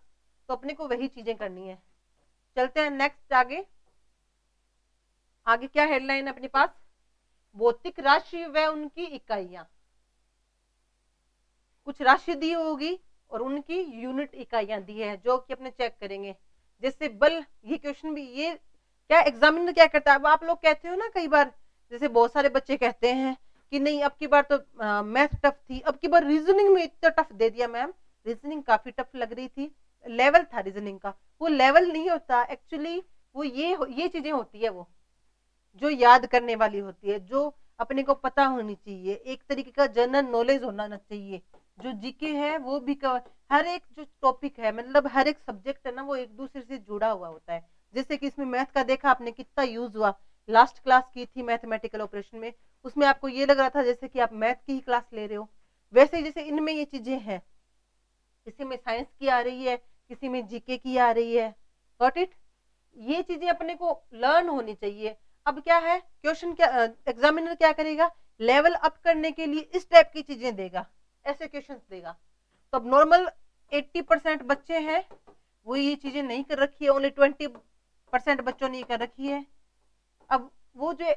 तो अपने को वही चीजें करनी है। चलते हैं नेक्स्ट आगे। आगे क्या हेडलाइन है अपने पास? भौतिक राशि व उनकी इकाइयां। कुछ राशि दी होगी और उनकी यूनिट इकाइयां दी है, जो कि अपने चेक करेंगे। जैसे बल, ये क्वेश्चन भी, ये क्या एग्जामिनर क्या करता है, अब आप लोग कहते हो ना कई बार, जैसे बहुत सारे बच्चे कहते हैं कि नहीं अब की बार तो मैथ टफ थी, अब की बार रीजनिंग में इतना टफ दे दिया मैम। रीजनिंग काफी टफ लग रही थी, लेवल था रीजनिंग का। वो लेवल नहीं होता एक्चुअली, वो ये चीजें होती है, वो जो याद करने वाली होती है, जो अपने को पता होनी चाहिए, एक तरीके का जनरल नॉलेज होना चाहिए। जो जीके है वो भी हर एक जो टॉपिक है, मतलब हर एक सब्जेक्ट है ना, वो एक दूसरे से जुड़ा हुआ होता है। जैसे कि इसमें मैथ का देखा आपने कितना यूज हुआ, लास्ट क्लास की थी मैथमेटिकल ऑपरेशन में, उसमें आपको ये लग रहा था जैसे कि आप मैथ की ही क्लास ले रहे हो। वैसे जैसे इनमें ये चीजें हैं, किसी में साइंस की आ रही है, किसी में जीके की आ रही है। Got it? ये चीजें अपने को लर्न होनी चाहिए। अब क्या है, क्वेश्चन क्या, एग्जामिनर क्या करेगा, लेवल अप करने के लिए इस टाइप की चीजें देगा, ऐसे क्वेश्चंस देगा। तो अब नॉर्मल 80% बच्चे हैं वो ये चीजें नहीं कर रखी है, ओनली 20% बच्चों ने ये कर रखी है। अब वो जो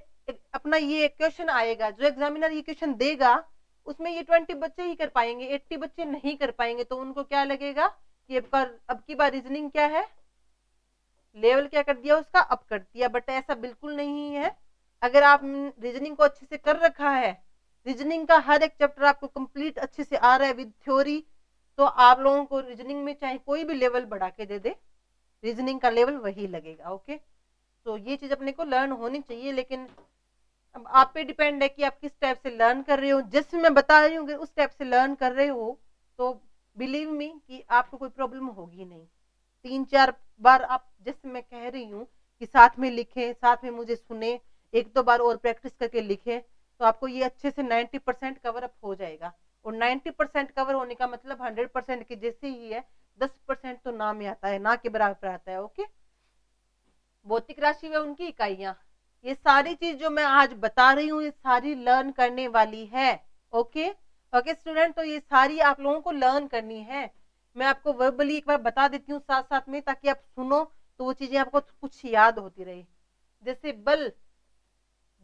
अपना ये क्वेश्चन आएगा, जो एग्जामिनर ये क्वेश्चन देगा, उसमें ये 20 बच्चे ही कर पाएंगे, 80 बच्चे नहीं कर पाएंगे। तो उनको क्या लगेगा कि अब की बार रीजनिंग क्या है, लेवल क्या कर दिया उसका, अप कर दिया। बट ऐसा बिल्कुल नहीं है। अगर आप रीजनिंग को अच्छे से कर रखा है, रीजनिंग का हर एक चैप्टर आपको कंप्लीट अच्छे से आ रहा है विद थ्योरी, तो आप लोगों को रीजनिंग में चाहे कोई भी लेवल बढ़ा के दे दे, रीजनिंग का लेवल वही लगेगा। ओके, तो ये चीज अपने को लर्न होनी चाहिए। लेकिन अब आप पे डिपेंड है कि आप किस टाइप से लर्न कर रहे हो। जैसे मैं बता रही हूँ उस टाइप से लर्न कर रहे हो तो बिलीव मी कि आपको कोई प्रॉब्लम होगी नहीं। 3-4 बार आप, जैसे मैं कह रही हूँ कि साथ में लिखें, साथ में मुझे सुने, 1-2 बार और प्रैक्टिस करके लिखें, तो आपको ये अच्छे से 90% कवर अप हो जाएगा। और 90% कवर होने का मतलब 100% के जैसे ही है, 10% तो ना में आता है, ना के बराबर आता है। ओके, भौतिक राशि व उनकी इकाइयां, ये सारी चीज जो मैं आज बता रही हूँ ये सारी लर्न करने वाली है। ओके ओके स्टूडेंट, तो ये सारी आप लोगों को लर्न करनी है। मैं आपको वर्बली एक बार बता देती हूँ साथ साथ में, ताकि आप सुनो तो वो चीजें आपको कुछ याद होती रहे। जैसे बल,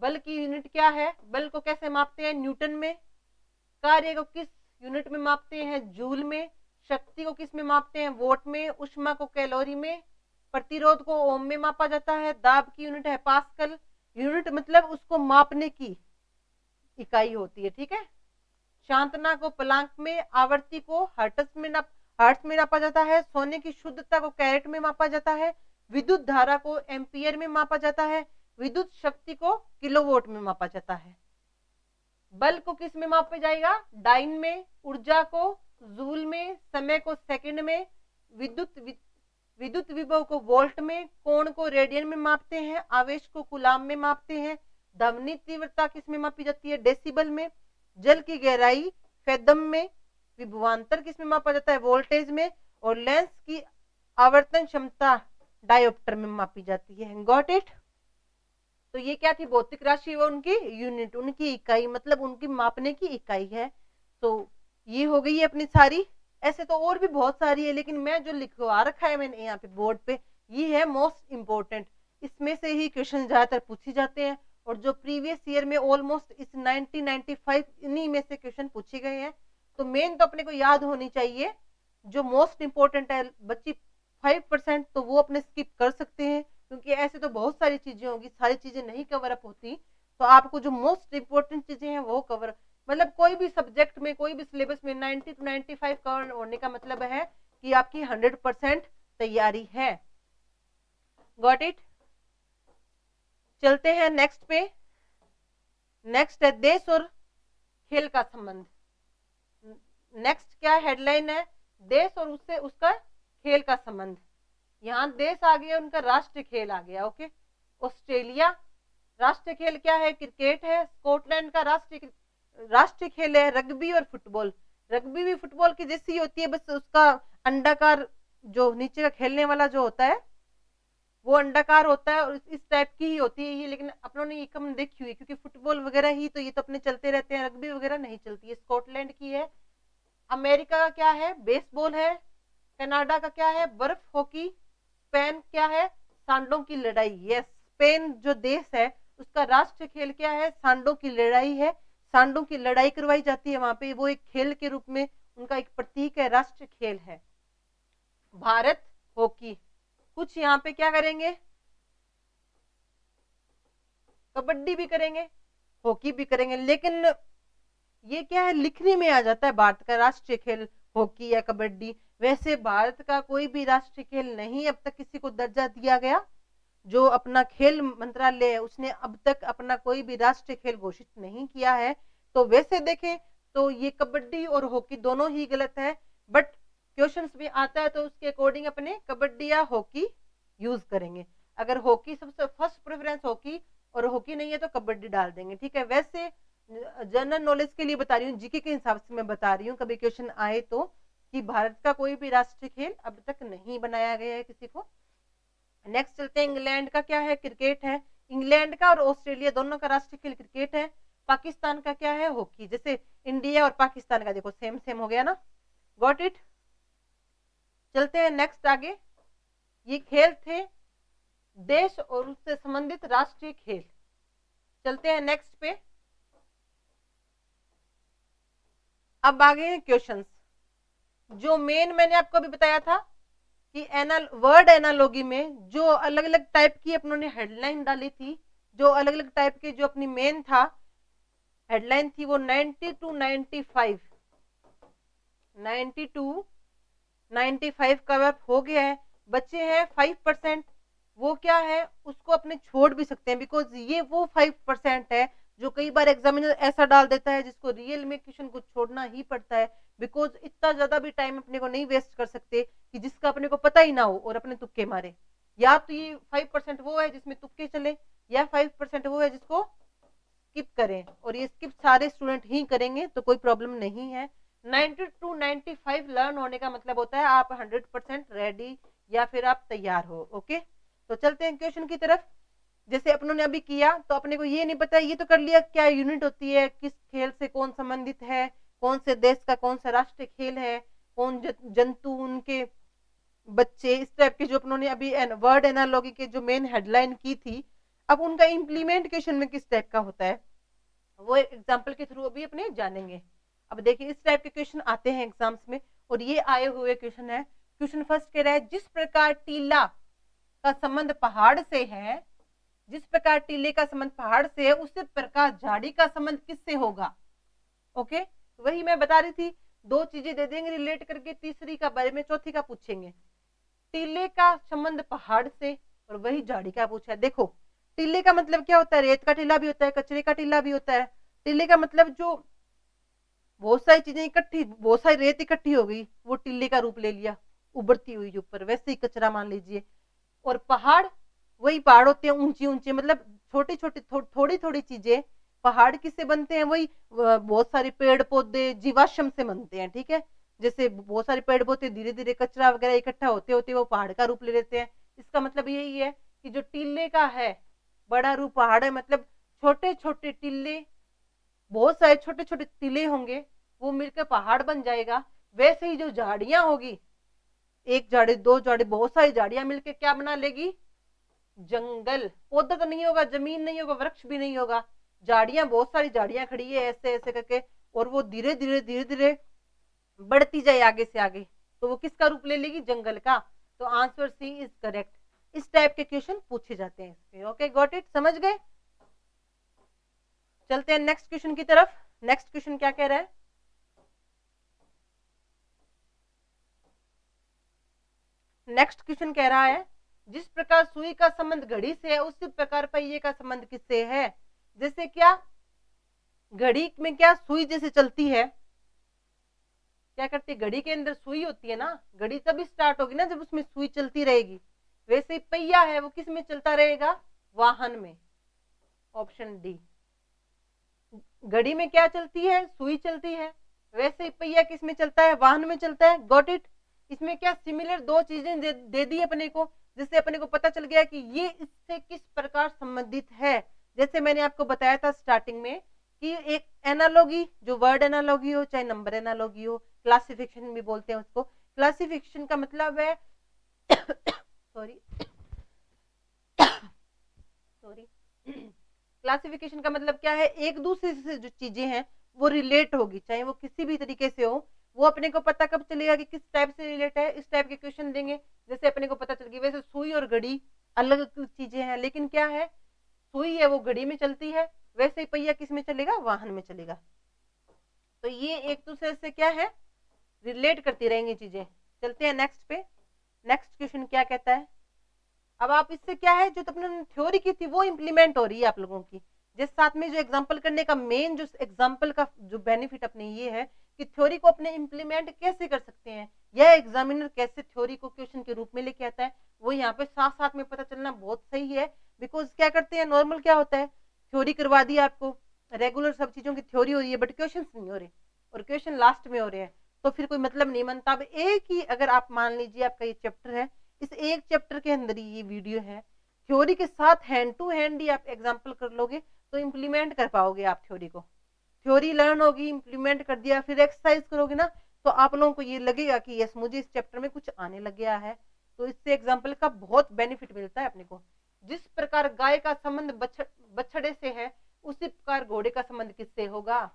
बल की यूनिट क्या है, बल को कैसे मापते हैं, न्यूटन में। कार्य को किस यूनिट में मापते हैं, जूल में। शक्ति को किस में मापते हैं, वोट में। ऊष्मा को कैलोरी में। प्रतिरोध को ओम में मापा जाता है। दाब की यूनिट है पास्कल। यूनिट मतलब उसको मापने की इकाई होती है, ठीक है। शांतना को प्लांक में। आवर्ती को हर्ट्ज में नापा जाता है। सोने की शुद्धता को कैरेट में मापा जाता है। विद्युत धारा को एम्पियर में मापा जाता है। विद्युत शक्ति को किलोवाट में मापा जाता है। बल को किस में मापा जाएगा, डाइन में। ऊर्जा को जूल में। समय को सेकंड में। विद्युत विभव को वोल्ट में। कोण को रेडियन में मापते हैं। आवेश को कूलाम में मापते हैं। ध्वनि तीव्रता किस में मापी जाती है, डेसिबल में। जल की गहराई फेदम में। विभवांतर किस में मापा जाता है, वोल्टेज में। और लेंस की आवर्तन क्षमता डायोप्टर में मापी जाती है। Got it? तो ये क्या थी, भौतिक राशि व उनकी यूनिट, उनकी इकाई, मतलब उनकी मापने की इकाई है। तो ये हो गई है अपनी सारी। ऐसे तो और भी बहुत सारी है, लेकिन मैं जो लिखवा रखा है मैंने यहाँ पे बोर्ड पे, ये है मोस्ट इंपोर्टेंट। इसमें से ही क्वेश्चन ज्यादातर पूछे जाते हैं, और जो प्रीवियस ईयर में ऑलमोस्ट इस 90-95 इन्हीं में से क्वेश्चन पूछे गए हैं। तो मेन तो अपने को याद होनी चाहिए जो मोस्ट इंपोर्टेंट है। बच्ची 5% तो वो अपने स्किप कर सकते हैं, क्योंकि ऐसे तो बहुत सारी चीजें होगी, सारी चीजें नहीं कवर अप होती। तो आपको जो मोस्ट इंपोर्टेंट चीजें हैं वो कवर, मतलब कोई भी सब्जेक्ट में, कोई भी सिलेबस में 90-95 कवर होने का मतलब है कि आपकी 100% तैयारी है। Got it? चलते हैं नेक्स्ट पे। नेक्स्ट है देश और खेल का संबंध। नेक्स्ट क्या हेडलाइन है, देश और उससे उसका खेल का संबंध। यहाँ देश आ गया, उनका राष्ट्रीय खेल आ गया। ओके, ऑस्ट्रेलिया, राष्ट्रीय खेल क्या है? क्रिकेट है। स्कॉटलैंड का राष्ट्रीय खेल है रग्बी और फुटबॉल। रग्बी भी फुटबॉल की जैसी होती है, बस उसका अंडाकार जो नीचे का खेलने वाला जो होता है वो अंडाकार होता है और इस टाइप की ही होती है ये, लेकिन अपनों ने ये कम देखी हुई क्योंकि फुटबॉल वगैरह ही तो ये तो अपने चलते रहते हैं, रग्बी वगैरह नहीं चलती है। स्कॉटलैंड की है। अमेरिका का क्या है? बेसबॉल है। कनाडा का क्या है? बर्फ हॉकी। स्पेन क्या है? सांडों की लड़ाई। यस, स्पेन जो देश है उसका राष्ट्रीय खेल क्या है? सांडों की लड़ाई है। सांडों की लड़ाई करवाई जाती है वहां पे, वो एक खेल के रूप में उनका एक प्रतीक है, राष्ट्रीय खेल है। भारत हॉकी। कुछ यहाँ पे क्या करेंगे? कबड्डी भी करेंगे, हॉकी भी करेंगे, लेकिन ये क्या है, लिखने में आ जाता है भारत का राष्ट्रीय खेल हॉकी या कबड्डी। वैसे भारत का कोई भी राष्ट्रीय खेल नहीं अब तक किसी को दर्जा दिया गया। जो अपना खेल मंत्रालय है उसने अब तक अपना कोई भी राष्ट्रीय खेल घोषित नहीं किया है। तो वैसे देखें तो ये कबड्डी और हॉकी दोनों ही गलत है, बट क्वेश्चंस में आता है तो उसके अकॉर्डिंग अपने कबड्डी या हॉकी यूज करेंगे। अगर हॉकी सबसे फर्स्ट प्रेफरेंस हॉकी और हॉकी नहीं है तो कबड्डी डाल देंगे, ठीक है। वैसे जनरल नॉलेज के लिए बता रही हूँ, जीके के हिसाब से मैं बता रही हूँ, कभी क्वेश्चन आए तो, कि भारत का कोई भी राष्ट्रीय खेल अब तक नहीं बनाया गया है किसी को। नेक्स्ट चलते हैं, इंग्लैंड का क्या है? क्रिकेट है। इंग्लैंड का और ऑस्ट्रेलिया दोनों का राष्ट्रीय खेल क्रिकेट है। पाकिस्तान का क्या है? हॉकी। जैसे इंडिया और पाकिस्तान का देखो सेम सेम हो गया ना, गॉट इट। चलते हैं नेक्स्ट आगे। ये खेल थे देश और उससे संबंधित राष्ट्रीय खेल। चलते हैं नेक्स्ट पे। अब आगे हैं क्वेश्चंस। जो मेन मैंने आपको अभी बताया था कि वर्ड एनालॉगी में जो अलग अलग टाइप की अपनों ने हेडलाइन डाली थी, जो अलग अलग टाइप के जो अपनी मेन था हेडलाइन थी, वो 90 टू 95 कवर हो गया है। बच्चे हैं 5%, वो क्या है उसको अपने छोड़ भी सकते हैं, बिकॉज ये वो 5% है जो कई बार एग्जामिनर ऐसा डाल देता है जिसको रियल में क्वेश्चन को छोड़ना ही पड़ता है, बिकॉज इतना ज्यादा भी टाइम अपने को नहीं वेस्ट कर सकते कि जिसका अपने को पता ही ना हो और अपने तुक्के मारे। या तो ये 5% वो है जिसमें तुक्के चले, या 5% वो है जिसको स्किप करें, और ये स्किप सारे स्टूडेंट ही करेंगे तो कोई प्रॉब्लम नहीं है। 90 टू 95 लर्न होने का मतलब होता है आप 100% रेडी या फिर आप तैयार हो। ओके, तो चलते हैं क्वेश्चन की तरफ। जैसे अपनों ने अभी किया तो अपने को ये नहीं पता, ये तो कर लिया क्या यूनिट होती है, किस खेल से कौन संबंधित है, कौन से देश का कौन सा राष्ट्रीय खेल है, कौन जंतु, उनके बच्चे, इस टाइप के जो अपनों ने अभी वर्ड एनालॉगी के जो मेन हेडलाइन की थी। अब उनका इम्प्लीमेंटेशन में किस टाइप का होता है वो एग्जाम्पल के थ्रू अभी अपने जानेंगे। अब देखिए इस टाइप के क्वेश्चन आते हैं एग्जाम्स में, और ये आए हुए क्वेश्चन है। क्वेश्चन फर्स्ट कह रहा है, जिस प्रकार टीला का संबंध पहाड़ से है, जिस प्रकार टीले का संबंध पहाड़ से है, उसी प्रकार झाड़ी का संबंध किससे होगा? ओके, वही मैं बता रही थी, दो चीजें दे देंगे रिलेट करके, तीसरी का बारे में, चौथी का पूछेंगे। टीले का संबंध पहाड़ से और वही झाड़ी का पूछा है। देखो टीले का मतलब क्या होता है? रेत का टीला भी होता है, कचरे का टीला भी होता है। टीले का मतलब जो बहुत सारी चीजें इकट्ठी, बहुत सारी रेत इकट्ठी हो गई, वो टिल्ले का रूप ले लिया, उभरती हुई ऊपर, वैसे ही कचरा मान लीजिए। और पहाड़, वही पहाड़ होते हैं ऊंची ऊंचे, मतलब छोटी छोटी थोड़ी थोड़ी चीजें। पहाड़ किससे बनते हैं? वही बहुत सारे पेड़ पौधे जीवाश्म से बनते हैं, ठीक है। जैसे बहुत सारे पेड़ पौधे धीरे धीरे कचरा वगैरह इकट्ठा होते होते वो पहाड़ का रूप ले लेते हैं। इसका मतलब यही है कि जो टिल्ले का है बड़ा रूप पहाड़ है, मतलब छोटे छोटे टिल्ले, बहुत सारे छोटे छोटे टीले होंगे, वो मिलकर पहाड़ बन जाएगा। वैसे ही जो झाड़ियां होगी, एक झाड़ी, दो झाड़ी, बहुत सारी झाड़ियां मिलकर क्या बना लेगी? जंगल। पौधा तो नहीं होगा, जमीन नहीं होगा, वृक्ष भी नहीं होगा, झाड़ियां, बहुत सारी झाड़ियां खड़ी है ऐसे ऐसे करके, और वो धीरे धीरे धीरे धीरे बढ़ती जाए आगे से आगे, तो वो किसका रूप ले लेगी? जंगल का। तो आंसर सी इज करेक्ट। इस टाइप के क्वेश्चन पूछे जाते हैं इसमें। ओके, गॉट इट, समझ गए। चलते हैं नेक्स्ट क्वेश्चन की तरफ। नेक्स्ट क्वेश्चन क्या कह रहा है? नेक्स्ट क्वेश्चन कह रहा है, जिस प्रकार सुई का संबंध घड़ी से है उसी प्रकार पहिए का संबंध किससे है? जैसे क्या, घड़ी में क्या सुई जैसे चलती है, क्या करती है? घड़ी के अंदर सुई होती है ना, घड़ी तभी स्टार्ट होगी ना जब उसमें सुई चलती रहेगी। वैसे ही पहिया है वो किस में चलता रहेगा? वाहन में। Option D. घड़ी में क्या चलती है? सुई चलती है। वैसे ही पहिया किस में चलता है? वाहन में चलता है। Got it. इसमें क्या सिमिलर दो चीजें दे दी अपने को, जिससे अपने को पता चल गया कि ये इससे किस प्रकार संबंधित है। जैसे मैंने आपको बताया था स्टार्टिंग में कि एक एनालॉगी, जो वर्ड एनालॉगी हो चाहे नंबर एनालॉगी हो, क्लासिफिकेशन भी बोलते हैं उसको। क्लासिफिकेशन का मतलब है सॉरी सॉरी क्लासिफिकेशन का मतलब क्या है? एक दूसरे से जो चीजें हैं वो रिलेट होगी, चाहे वो किसी भी तरीके से हो। वो अपने को पता कब चलेगा कि किस टाइप से रिलेट है? इस टाइप के क्वेश्चन देंगे जैसे अपने को पता चल गया। वैसे सुई और घड़ी अलग चीजें हैं, लेकिन क्या है, सुई है वो घड़ी में चलती है, वैसे ही पहिया किस में चलेगा? वाहन में चलेगा। तो ये एक दूसरे से क्या है? रिलेट करती रहेंगी चीजें। चलते हैं नेक्स्ट पे। नेक्स्ट क्वेश्चन क्या कहता है? अब आप इससे क्या है, जो अपने थ्योरी की थी वो इंप्लीमेंट हो रही है आप लोगों की। जिस साथ में जो एग्जांपल करने का मेन जो एग्जांपल का जो बेनिफिट अपने ये है कि थ्योरी को अपने इंप्लीमेंट कैसे कर सकते हैं, यह एग्जामिनर कैसे थ्योरी को क्वेश्चन के रूप में लेके आता है, वो यहाँ पे साथ साथ में पता चलना बहुत सही है। बिकॉज क्या करते हैं, नॉर्मल क्या होता है, थ्योरी करवा दी आपको, रेगुलर सब चीजों की थ्योरी हो रही है, बट क्वेश्चन नहीं हो रहे, और क्वेश्चन लास्ट में हो रहे हैं, तो फिर कोई मतलब नहीं बनता। अब एक ही, अगर आप मान लीजिए आपका ये चैप्टर है, इस एक चैप्टर के अंदर ही ये वीडियो है, थ्योरी के साथ हैंड टू हैंड ही आप एग्जांपल कर लोगे तो इंप्लीमेंट कर पाओगे आप थ्योरी को। थ्योरी लर्न होगी, इंप्लीमेंट कर दिया, फिर एक्सरसाइज करोगे ना, तो आप लोगों को ये लगेगा कि यस मुझे इस चैप्टर में कुछ आने लग गया है। तो इससे एग्जाम्पल का बहुत बेनिफिट मिलता है अपने को। जिस प्रकार गाय का संबंध बछड़े से है, उसी प्रकार घोड़े का संबंध किससे होगा?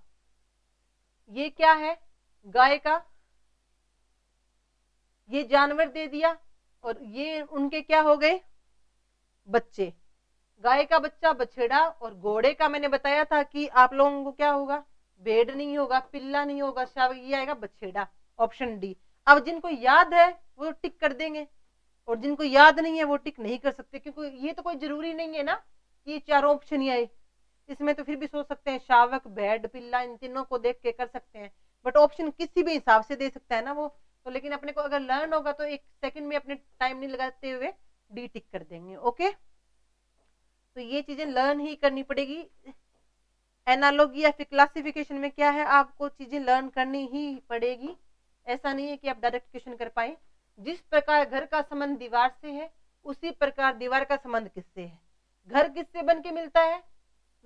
ये क्या है? गाय का ये जानवर दे दिया, और ये उनके क्या हो गए? बच्चे। गाय का बच्चा बछड़ा, और घोड़े का मैंने बताया था कि आप लोगों को क्या होगा? भेड़ नहीं होगा, पिल्ला नहीं होगा, शायद ये आएगा बछेड़ा। Option D. अब जिनको याद है वो टिक कर देंगे, और जिनको याद नहीं है वो टिक नहीं कर सकते, क्योंकि ये तो कोई जरूरी नहीं है ना कि ये चारों ऑप्शन ही आए। इसमें तो फिर भी सोच सकते हैं शावक, भेड़, पिल्ला, इन तीनों को देख के कर सकते हैं, बट ऑप्शन किसी भी हिसाब से दे सकता है ना वो। तो लेकिन अपने को अगर लर्न होगा तो एक सेकंड में अपने टाइम नहीं लगाते हुए डी टिक कर देंगे। ओके, तो ये चीजें लर्न ही करनी पड़ेगी। एनालॉजी या फिर क्लासिफिकेशन में क्या है, आपको चीजें लर्न करनी ही पड़ेगी। ऐसा नहीं है कि आप डायरेक्ट क्वेश्चन कर पाए। जिस प्रकार घर का संबंध दीवार से है, उसी प्रकार दीवार का संबंध किससे है? घर किससे बन के मिलता है?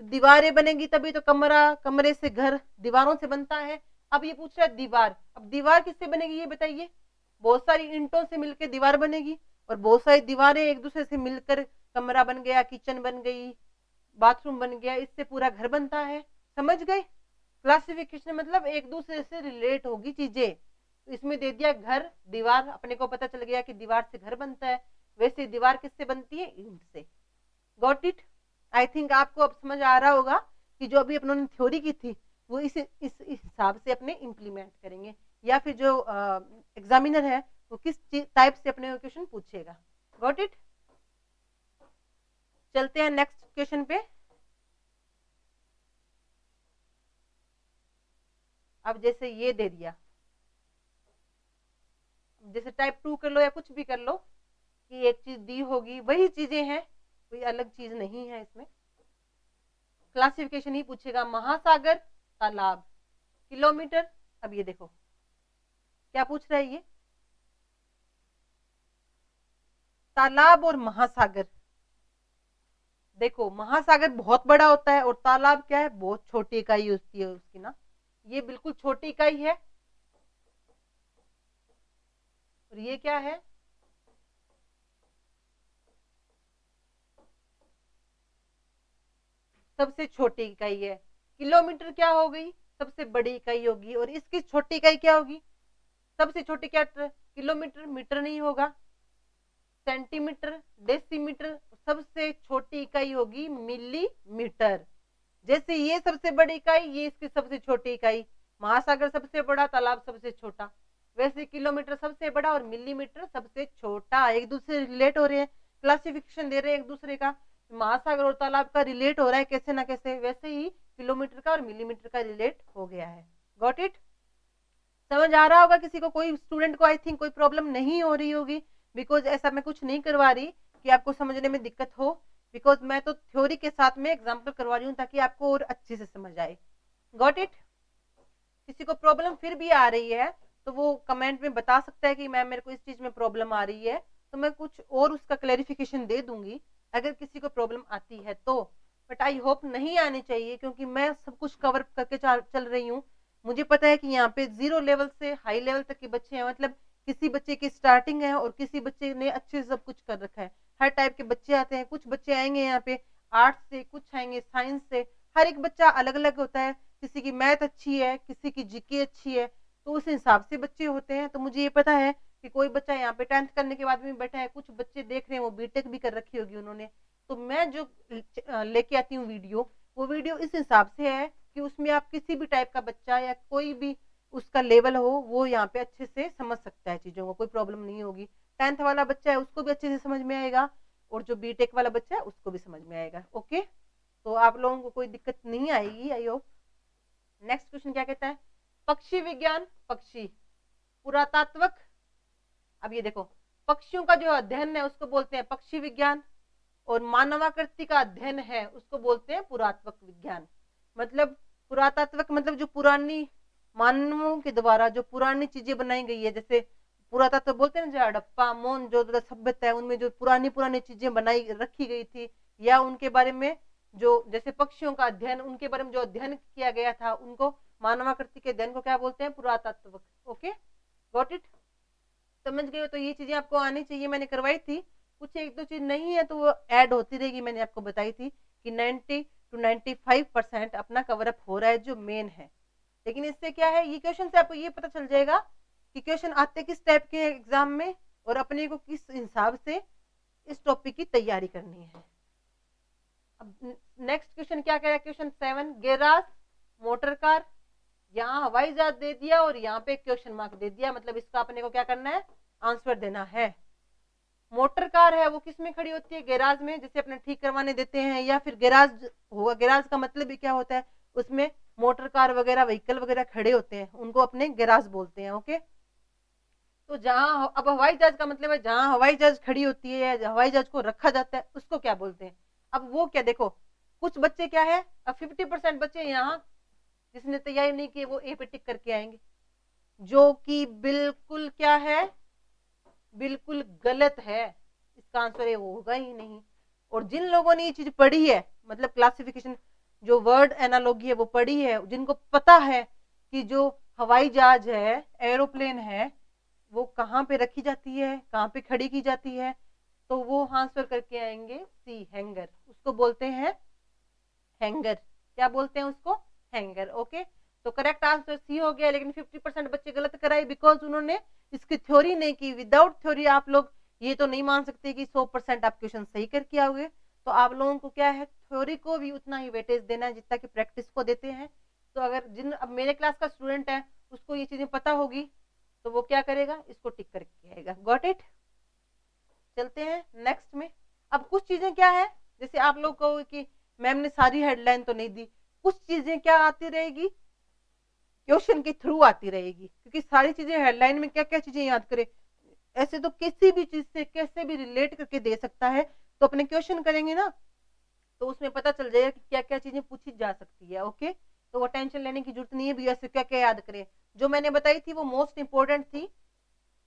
दीवारें बनेगी तभी तो कमरा, कमरे से घर, दीवारों से बनता है। अब ये पूछ रहा है दीवार, अब दीवार किससे बनेगी ये बताइए? बहुत सारी ईंटों से मिलकर दीवार बनेगी, और बहुत सारी दीवारें एक दूसरे से मिलकर कमरा बन गया, किचन बन गई, बाथरूम बन गया, इससे पूरा घर बनता है। समझ गए? क्लासिफिकेशन मतलब एक दूसरे से रिलेट होगी चीजें। तो इसमें दे दिया घर, दीवार, अपने को पता चल गया कि दीवार से घर बनता है, वैसे दीवार किससे बनती है? ईंट से। Got it? आई थिंक आपको अब समझ आ रहा होगा कि जो अभी अपनों ने थ्योरी की थी वो इस हिसाब से अपने इंप्लीमेंट करेंगे, या फिर जो एग्जामिनर है वो किस टाइप से अपने क्वेश्चन पूछेगा। Got it? चलते हैं नेक्स्ट क्वेश्चन पे। अब जैसे ये दे दिया, जैसे टाइप 2 कर लो या कुछ भी कर लो, कि एक चीज दी होगी, वही चीजें हैं, कोई अलग चीज नहीं है इसमें। क्लासिफिकेशन ही पूछेगा, महासागर, तालाब, किलोमीटर। अब ये देखो क्या पूछ रहा है ये, तालाब और महासागर। देखो महासागर बहुत बड़ा होता है, और तालाब क्या है? बहुत छोटी इकाई होती है उसकी ना, ये बिल्कुल छोटी इकाई है, और ये क्या है? सबसे छोटी इकाई है। किलोमीटर क्या हो गई? सबसे बड़ी इकाई होगी, और इसकी छोटी इकाई क्या होगी? सबसे छोटी क्या? किलोमीटर। मीटर नहीं होगा, सेंटीमीटर, डेसीमीटर, सबसे छोटी इकाई होगी मिलीमीटर। जैसे ये सबसे बड़ी इकाई, ये इसकी सबसे छोटी इकाई, महासागर सबसे बड़ा, तालाब सबसे छोटा, वैसे किलोमीटर सबसे बड़ा और मिलीमीटर सबसे छोटा। एक दूसरे रिलेट हो रहे हैं, क्लासिफिकेशन दे रहे हैं एक दूसरे का। महासागर और तालाब का रिलेट हो रहा है कैसे ना कैसे, वैसे ही किलोमीटर का और मिलीमीटर का रिलेट हो गया है। Got it? समझ आ रहा होगा किसी को? कोई स्टूडेंट को आई थिंक कोई प्रॉब्लम नहीं हो रही होगी, बिकॉज ऐसा मैं कुछ नहीं करवा रही कि आपको समझने में दिक्कत हो। बिकॉज मैं तो थ्योरी के साथ में एग्जाम्पल करवा रही हूँ ताकि आपको और अच्छे से समझ आए। Got it? किसी को प्रॉब्लम फिर भी आ रही है तो वो कमेंट में बता सकता है कि मैम मेरे को इस चीज में प्रॉब्लम आ रही है, तो मैं कुछ और उसका क्लैरिफिकेशन दे दूंगी अगर किसी को प्रॉब्लम आती है तो। बट आई होप नहीं आनी चाहिए, क्योंकि मैं सब कुछ कवर करके चल रही हूँ। मुझे पता है कि यहाँ पे 0 लेवल से हाई लेवल तक के बच्चे हैं, मतलब किसी बच्चे की स्टार्टिंग है और किसी बच्चे ने अच्छे से सब कुछ कर रखा है। हर टाइप के बच्चे आते हैं, कुछ बच्चे आएंगे यहाँ पे आर्ट्स से, कुछ आएंगे साइंस से, हर एक बच्चा अलग अलग होता है। किसी की मैथ अच्छी है, किसी की जीके अच्छी है, तो उस हिसाब से बच्चे होते हैं। तो मुझे ये पता है कि कोई बच्चा यहाँ पे 10th करने के बाद भी बैठा है, कुछ बच्चे देख रहे हैं वो बीटेक भी कर रखी होगी उन्होंने। तो मैं जो लेके आती हूँ वीडियो, वो वीडियो इस हिसाब से है कि उसमें आप किसी भी टाइप का बच्चा या कोई भी उसका लेवल हो, वो यहाँ पे अच्छे से समझ सकता है चीजों को, कोई प्रॉब्लम नहीं होगी। 10th वाला बच्चा है उसको भी अच्छे से समझ में आएगा, और जो बीटेक वाला बच्चा है उसको भी समझ में आएगा। ओके, तो आप लोगों को कोई दिक्कत नहीं आएगी, आई होप। नेक्स्ट क्वेश्चन क्या कहता है? पक्षी विज्ञान, पक्षी पुरातात्वक। अब ये देखो, पक्षियों का जो अध्ययन है उसको बोलते हैं पक्षी विज्ञान, और मानवाकृति का अध्ययन है उसको बोलते हैं पुरातात्वक विज्ञान। मतलब पुरातात्वक मतलब जो पुरानी मानवों के द्वारा जो पुरानी चीजें बनाई गई है, जैसे पुरातत्व बोलते हैं ना, जो हड़प्पा मोहनजोदड़ो सभ्यता है उनमें जो पुरानी पुरानी चीजें बनाई रखी गई थी, या उनके बारे में जो जैसे पक्षियों का अध्ययन, उनके बारे में जो अध्ययन किया गया था, उनको मानवाकृति के अध्ययन को क्या बोलते हैं? पुरातात्वक। Okay, got it? समझ गए हो? तो ये चीजें आपको आनी चाहिए, मैंने करवाई थी। कुछ एक दो चीज नहीं है तो वो ऐड होती रहेगी। मैंने आपको बताई थी कि 90 to 95% अपना कवर अप हो रहा है जो मेन है। लेकिन इससे क्या है, ये क्वेश्चन से आपको ये पता चल जाएगा कि क्वेश्चन आते किस टाइप के एग्जाम में, और अपने को किस हिसाब से इस टॉपिक की तैयारी करनी है। अब नेक्स्ट क्वेश्चन क्या कह रहा है? Question 7, garage motor car. यहाँ हवाई जहाज दे दिया और यहाँ पे क्वेश्चन मार्क दे दिया, मतलब इसका अपने को क्या करना है? आंसर देना है। मोटर कार है वो किस में खड़ी होती है? गैराज में, जैसे अपने ठीक करवाने देते हैं, या फिर गैराज होगा। गैराज का मतलब भी क्या होता है? उसमें मोटर कार वगैरह व्हीकल वगैरह खड़े होते हैं, उनको अपने गैराज बोलते हैं। ओके, तो जहां अब हवाई जहाज का मतलब है जहां हवाई जहाज खड़ी होती है या हवाई जहाज को रखा जाता है उसको क्या बोलते हैं? अब वो क्या, देखो कुछ बच्चे क्या है, अब 50% बच्चे यहाँ जिसने तैयारी नहीं की वो ए पे टिक करके आएंगे, जो कि बिल्कुल क्या है? बिल्कुल गलत है। इसका आंसर ये होगा ही नहीं। और जिन लोगों ने ये चीज पढ़ी है, मतलब क्लासिफिकेशन जो वर्ड एनालॉगी है वो पढ़ी है, जिनको पता है कि जो हवाई जहाज है, एरोप्लेन है, वो कहाँ पे रखी जाती है, कहाँ पे खड़ी की जाती है, तो वो आंसर करके आएंगे सी, हैंगर। उसको बोलते हैं हैंगर। क्या बोलते हैं उसको? हैंगर। ओके, तो करेक्ट आंसर सी हो गया। लेकिन 50% बच्चे गलत कराए बिकॉज उन्होंने इसकी थ्योरी नहीं की। विदाउट थ्योरी आप लोग ये तो नहीं मान सकते कि 100% आप क्वेश्चन सही करके आओगे। तो आप लोगों को क्या है, थ्योरी को भी उतना ही वेटेज देना है जितना कि प्रैक्टिस को देते हैं। तो अगर जिन अब मेरे क्लास का स्टूडेंट है उसको ये चीजें पता होगी, तो वो क्या करेगा? इसको टिक करके आएगा। Got it? चलते हैं नेक्स्ट में। अब कुछ चीजें क्या है, जैसे आप लोग कहो कि मैम ने सारी हेडलाइन तो नहीं दी, कुछ चीजें क्या आती रहेगी? क्वेश्चन के थ्रू आती रहेगी, क्योंकि सारी चीजें हेडलाइन में क्या क्या चीजें याद करें, ऐसे तो किसी भी चीज से कैसे भी रिलेट करके दे सकता है। तो अपने क्वेश्चन करेंगे ना, तो उसमें पता चल जाएगा कि क्या क्या चीजें पूछी जा सकती है। ओके, तो वो टेंशन लेने की जरूरत नहीं है भी ऐसे क्या क्या याद करें। जो मैंने बताई थी वो मोस्ट इंपोर्टेंट थी,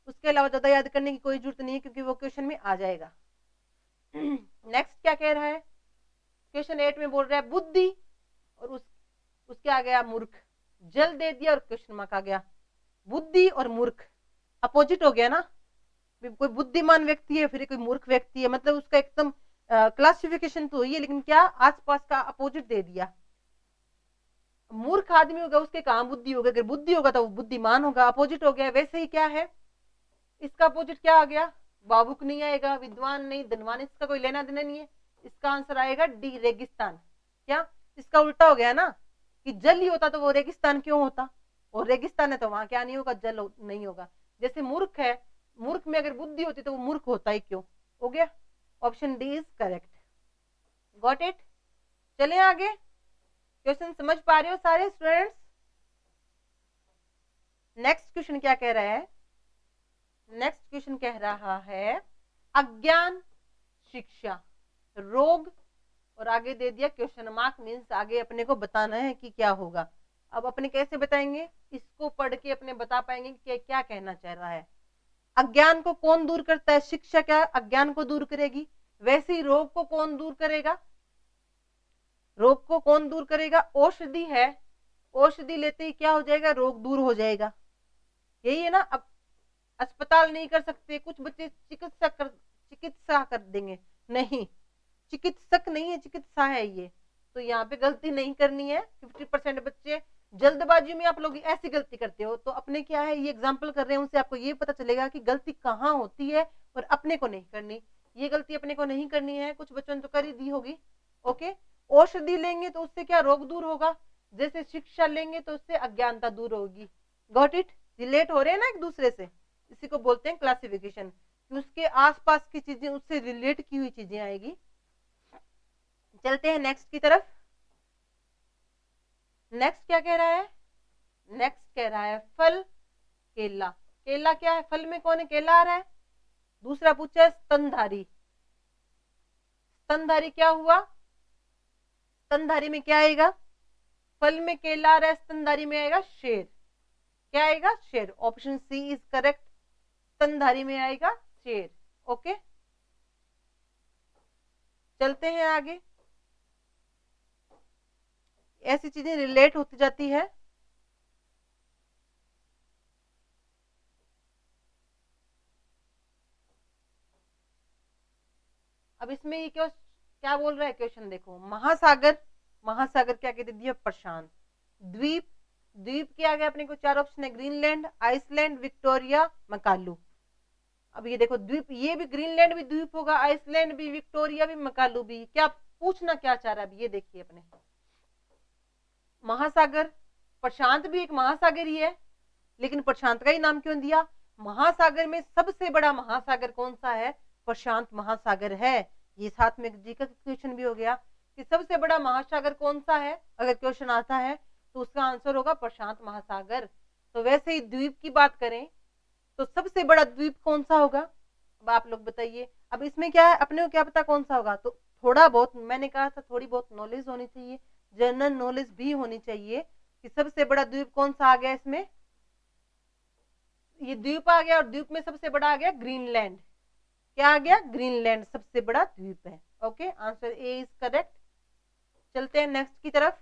उसके अलावा ज्यादा याद करने की कोई जरूरत नहीं है, क्योंकि वो क्वेश्चन में आ जाएगा। नेक्स्ट क्या कह रहा है? क्वेश्चन 8 में बोल रहा है बुद्धि, और उसके आ गया मूर्ख। जल दे दिया और क्वेश्चन मार्क आ गया। बुद्धि और मूर्ख अपोजिट हो गया ना। कोई बुद्धिमान व्यक्ति है फिर कोई मूर्ख व्यक्ति है, मतलब उसका एकदम क्लासिफिकेशन तो हुई है, लेकिन क्या आसपास का अपोजिट दे दिया। मूर्ख आदमी होगा उसके कहां बुद्धि होगा, अगर बुद्धि होगा तो वो बुद्धिमान होगा, अपोजिट हो गया। वैसे ही क्या है, इसका अपोजिट क्या आ गया? भावुक नहीं आएगा, विद्वान नहीं, धनवान, इसका कोई लेना देना नहीं है। इसका आंसर आएगा डी, रेगिस्तान। क्या इसका उल्टा हो गया ना, कि जल ही होता तो वो रेगिस्तान क्यों होता, और रेगिस्तान है तो वहां क्या नहीं होगा? जल नहीं होगा। जैसे मूर्ख है, मूर्ख में अगर बुद्धि होती तो वो मूर्ख होता ही क्यों? हो गया, option D is correct. Got it? चले आगे। क्वेश्चन समझ पा रहे हो सारे स्टूडेंट्स? नेक्स्ट क्वेश्चन क्या कह रहा है? नेक्स्ट क्वेश्चन कह रहा है अज्ञान शिक्षा, रोग और आगे दे दिया क्वेश्चन मार्क, मीन्स आगे अपने को बताना है कि क्या होगा। अब अपने कैसे बताएंगे, इसको पढ़ के अपने बता पाएंगे कि क्या कहना चाह रहा है। अज्ञान को कौन दूर करता है, शिक्षा क्या अज्ञान को दूर करेगी, वैसे ही रोग को कौन दूर करेगा, रोग को कौन दूर करेगा, औषधि है, औषधि लेते ही क्या हो जाएगा, रोग दूर हो जाएगा। यही है ना। अब अस्पताल नहीं कर सकते, कुछ बच्चे चिकित्सा कर देंगे, नहीं, चिकित्सक नहीं है, चिकित्सा है ये। तो यहाँ पे गलती नहीं करनी है। 50% बच्चे जल्दबाजी में आप लोग ऐसी गलती करते हो, तो अपने क्या है, ये एग्जाम्पल कर रहे हैं, उनसे आपको ये पता चलेगा कि गलती कहाँ होती है और अपने को नहीं करनी। ये गलती अपने को नहीं करनी है, कुछ बच्चों ने तो कर ही दी होगी। ओके, औषधि लेंगे तो उससे क्या रोग दूर होगा, जैसे शिक्षा लेंगे तो उससे अज्ञानता दूर होगी। गॉट इट, रिलेट हो रहे हैं ना एक दूसरे से, इसी को बोलते हैं क्लासिफिकेशन, कि उसके आसपास की चीजें उससे रिलेट की हुई चीजें आएगी। चलते हैं नेक्स्ट की तरफ। नेक्स्ट क्या कह रहा है, नेक्स्ट कह रहा है फल केला। केला क्या है, फल में कौन है, केला आ रहा है। दूसरा पूछा है स्तनधारी, स्तनधारी क्या हुआ, स्तनधारी में क्या आएगा, फल में केला आ रहा है, स्तनधारी में आएगा शेर। क्या आएगा, शेर। ऑप्शन सी इज करेक्ट, स्तनधारी में आएगा शेर। ओके, चलते हैं आगे। ऐसी चीजें रिलेट होती जाती है। अब इसमें ये क्या बोल रहा है क्वेश्चन, देखो महासागर, महासागर क्या कहते दिया, प्रशांत। द्वीप, द्वीप क्या आ गया अपने को, चार ऑप्शन है, ग्रीनलैंड, आइसलैंड, विक्टोरिया, मकालू। अब ये देखो द्वीप, ये भी ग्रीनलैंड भी द्वीप होगा, आइसलैंड भी, विक्टोरिया भी, मकालू भी। क्या पूछना क्या चाह रहा है, ये देखिए अपने, महासागर, प्रशांत भी एक महासागर ही है, लेकिन प्रशांत का ही नाम क्यों दिया, महासागर में सबसे बड़ा महासागर कौन सा है, प्रशांत महासागर है। ये साथ में जी का क्वेश्चन भी हो गया कि सबसे बड़ा महासागर कौन सा है, अगर क्वेश्चन आता है तो उसका आंसर होगा प्रशांत महासागर। तो वैसे ही द्वीप की बात करें तो सबसे बड़ा द्वीप कौन सा होगा, अब आप लोग बताइए। अब इसमें क्या है, अपने को क्या पता कौन सा होगा, तो थोड़ा बहुत मैंने कहा था, थोड़ी बहुत नॉलेज होनी चाहिए, जनरल नॉलेज भी होनी चाहिए कि सबसे बड़ा द्वीप कौन सा आ गया इसमें, ये द्वीप आ गया, और द्वीप में सबसे बड़ा आ गया ग्रीनलैंड। क्या आ गया, ग्रीनलैंड सबसे बड़ा द्वीप है। Okay, answer A is correct. चलते हैं नेक्स्ट की तरफ।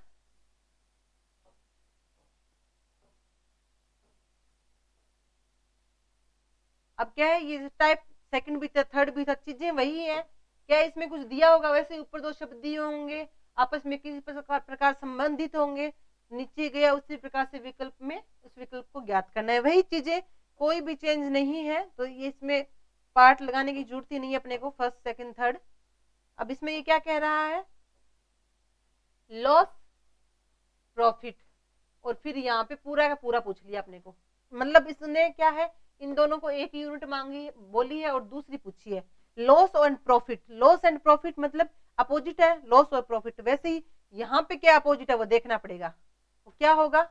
अब क्या है, ये टाइप सेकंड भी था, थर्ड भी था, चीजें वही है। क्या इसमें कुछ दिया होगा, वैसे ऊपर दो शब्द दिए होंगे, आपस में किसी प्रकार संबंधित होंगे, नीचे गया उसी प्रकार से विकल्प में उस विकल्प को ज्ञात करना है, वही चीजें, कोई भी चेंज नहीं है। तो ये इसमें पार्ट लगाने की जरूरत ही नहीं है अपने को, फर्स्ट सेकंड थर्ड। अब इसमें ये क्या कह रहा है, लॉस प्रॉफिट, और फिर यहाँ पे पूरा का पूरा पूछ लिया अपने को, मतलब इसने क्या है, इन दोनों को एक यूनिट मांगी बोली है और दूसरी पूछी है। Loss and profit, loss and profit मतलब अपोजिट है, लॉस और प्रॉफिट। वैसे ही यहाँ पे क्या अपोजिट है वो देखना पड़ेगा, वो क्या होगा।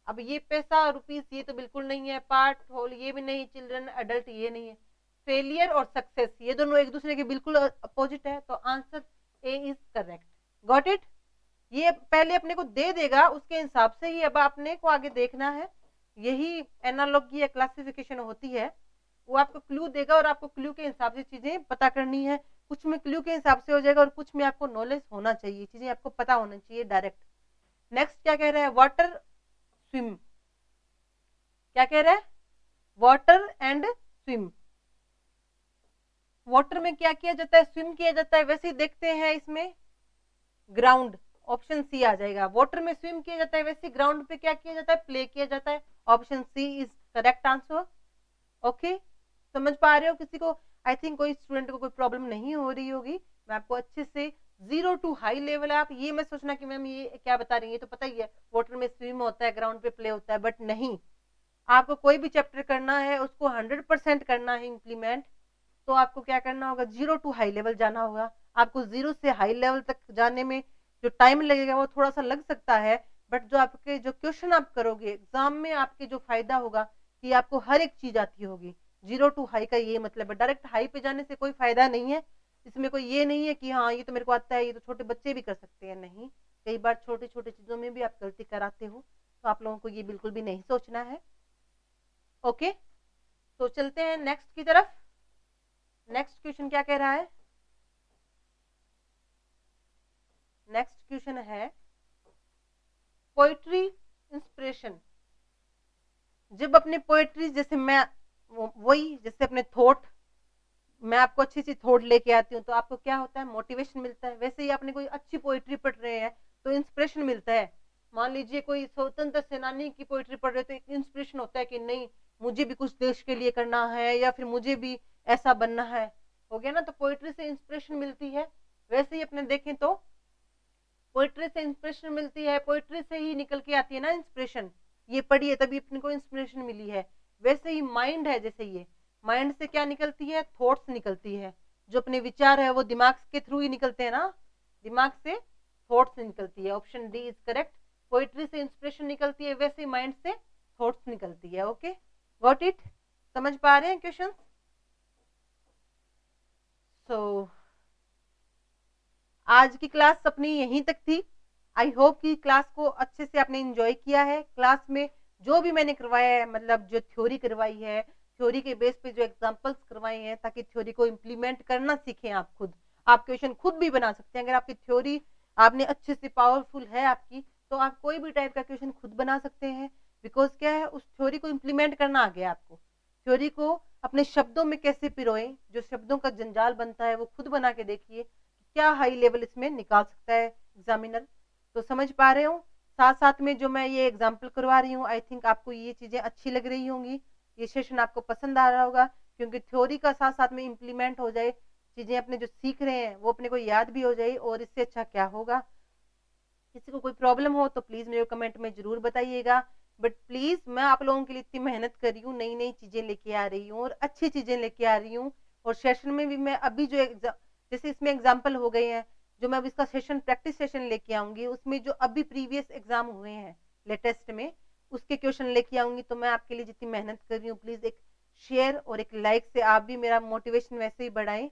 अब ये पैसा रुपीस, ये तो बिल्कुल नहीं है, पार्ट होल ये भी नहीं, चिल्ड्रन अडल्ट ये नहीं है, फेलियर और सक्सेस ये दोनों एक दूसरे के बिल्कुल अपोजिट है। तो answer A is correct. Got it, ये पहले अपने को दे देगा, उसके हिसाब से ही अब आपने को आगे देखना है। यही एनालॉजी या क्लासिफिकेशन होती है, वो आपको क्लू देगा और आपको क्लू के हिसाब से चीजें पता करनी है। कुछ में क्लू के हिसाब से हो जाएगा और कुछ में आपको नॉलेज होना चाहिए, चीजें आपको पता होना चाहिए डायरेक्ट। नेक्स्ट क्या कह रहा है, वाटर स्विम, क्या कह रहा है, वाटर एंड स्विम। वाटर में क्या किया जाता है, स्विम किया जाता है। वैसे ही देखते हैं इसमें ग्राउंड, ऑप्शन सी आ जाएगा, वाटर में स्विम किया जाता है, वैसे ग्राउंड पे क्या किया जाता है, प्ले किया जाता है। Option C is correct answer. Okay, समझ पा रहे हो किसी को, आई थिंक कोई स्टूडेंट को कोई प्रॉब्लम नहीं हो रही होगी। मैं आपको अच्छे से जीरो टू हाई लेवल है, आप ये मत सोचना कि मैम ये क्या बता रही है, तो पता ही है वाटर में स्विम होता है, ग्राउंड पे प्ले होता है, बट नहीं, आपको कोई भी चैप्टर करना है उसको 100% करना है इम्प्लीमेंट, तो आपको क्या करना होगा, जीरो टू हाई लेवल जाना होगा। आपको जीरो से हाई लेवल तक जाने में जो टाइम लगेगा वो थोड़ा सा लग सकता है, बट जो आपके जो क्वेश्चन आप करोगे एग्जाम में, आपके जो फायदा होगा कि आपको हर एक चीज आती होगी। जीरो टू हाई का ये मतलब है, डायरेक्ट हाई पे जाने से कोई फायदा नहीं है, इसमें कोई ये नहीं है कि हाँ ये तो मेरे को आता है, ये तो छोटे बच्चे भी कर सकते हैं, नहीं। कई बार छोटी छोटी चीजों में भी आप गलती कराते हो, तो आप लोगों को ये बिल्कुल भी नहीं सोचना है। ओके, तो चलते हैं नेक्स्ट की तरफ। नेक्स्ट क्वेश्चन क्या कह रहा है? नेक्स्ट क्वेश्चन है पोइट्री इंस्पिरेशन। जब अपने पोएट्री, जैसे मैं वही जैसे अपने थॉट, मैं आपको अच्छी सी थॉट लेके आती हूँ तो आपको क्या होता है, मोटिवेशन मिलता है। वैसे ही आपने कोई अच्छी पोएट्री पढ़ रहे हैं तो इंस्पिरेशन मिलता है। मान लीजिए कोई स्वतंत्र सेनानी की पोएट्री पढ़ रहे हो तो एक इंस्पिरेशन होता है कि नहीं, मुझे भी कुछ देश के लिए करना है या फिर मुझे भी ऐसा बनना है। हो गया ना, तो पोएट्री से इंस्पिरेशन मिलती है। वैसे ही अपने देखें तो पोएट्री से इंस्पिरेशन मिलती है, पोएट्री से ही निकल के आती है ना इंस्पिरेशन। ये पढ़िए तभी अपने को इंस्पिरेशन मिली है। वैसे ही माइंड है, जैसे ये माइंड से क्या निकलती है, थॉट्स निकलती है। जो अपने विचार है वो दिमाग के थ्रू ही निकलते हैं ना, दिमाग से थॉट्स निकलती है। Option D is correct. Poetry से इंस्पिरेशन निकलती है, वैसे ही माइंड से थॉट्स निकलती है। Okay, got it? समझ पा रहे हैं क्वेश्चन? सो आज की क्लास अपनी यहीं तक थी। आई होप कि क्लास को अच्छे से आपने एंजॉय किया है। क्लास में जो भी मैंने करवाया है, मतलब जो थ्योरी करवाई है, थ्योरी के बेस पे जो एग्जांपल्स करवाए हैं, ताकि थ्योरी को इम्प्लीमेंट करना सीखें आप खुद। आप क्वेश्चन खुद भी बना सकते हैं। अगर आपकी थ्योरी आपने अच्छे से पावरफुल है आपकी, तो आप कोई भी टाइप का क्वेश्चन खुद बना सकते हैं। बिकॉज क्या है, उस थ्योरी को इम्प्लीमेंट करना आ गया आपको। थ्योरी को अपने शब्दों में कैसे पिरोए, जो शब्दों का जंजाल बनता है वो खुद बना के देखिए, क्या हाई लेवल इसमें निकाल सकता है एग्जामिनर। तो समझ पा रहे हो? साथ साथ में जो मैं ये एग्जाम्पल करवा रही हूँ, आई थिंक आपको ये चीजें अच्छी लग रही होंगी, ये सेशन आपको पसंद आ रहा होगा। क्योंकि थ्योरी का साथ साथ में इम्प्लीमेंट हो जाए, चीजें अपने जो सीख रहे हैं वो अपने को याद भी हो जाए, और इससे अच्छा क्या होगा। किसी को कोई प्रॉब्लम हो तो प्लीज मेरे कमेंट में जरूर बताइएगा। बट प्लीज, मैं आप लोगों के लिए इतनी मेहनत कर रही हूँ, नई नई चीजें लेके आ रही हूँ और अच्छी चीजें लेके आ रही हूँ। और सेशन में भी मैं अभी जो जैसे इसमें एग्जाम्पल हो गए हैं, जो मैं अब इसका सेशन प्रैक्टिस सेशन लेके आऊंगी, उसमें जो अभी प्रीवियस एग्जाम हुए हैं लेटेस्ट में, उसके क्वेश्चन लेके आऊंगी। तो मैं आपके लिए जितनी मेहनत कर रही हूँ, प्लीज एक शेयर और एक लाइक से आप भी मेरा मोटिवेशन वैसे ही बढ़ाएं।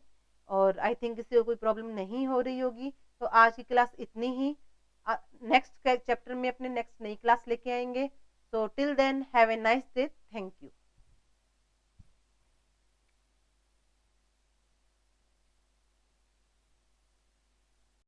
और आई थिंक किसी को कोई प्रॉब्लम नहीं हो रही होगी। तो आज की क्लास इतनी ही। नेक्स्ट चैप्टर में अपने नेक्स्ट नई क्लास लेके आएंगे। So till then have a nice day, thank you.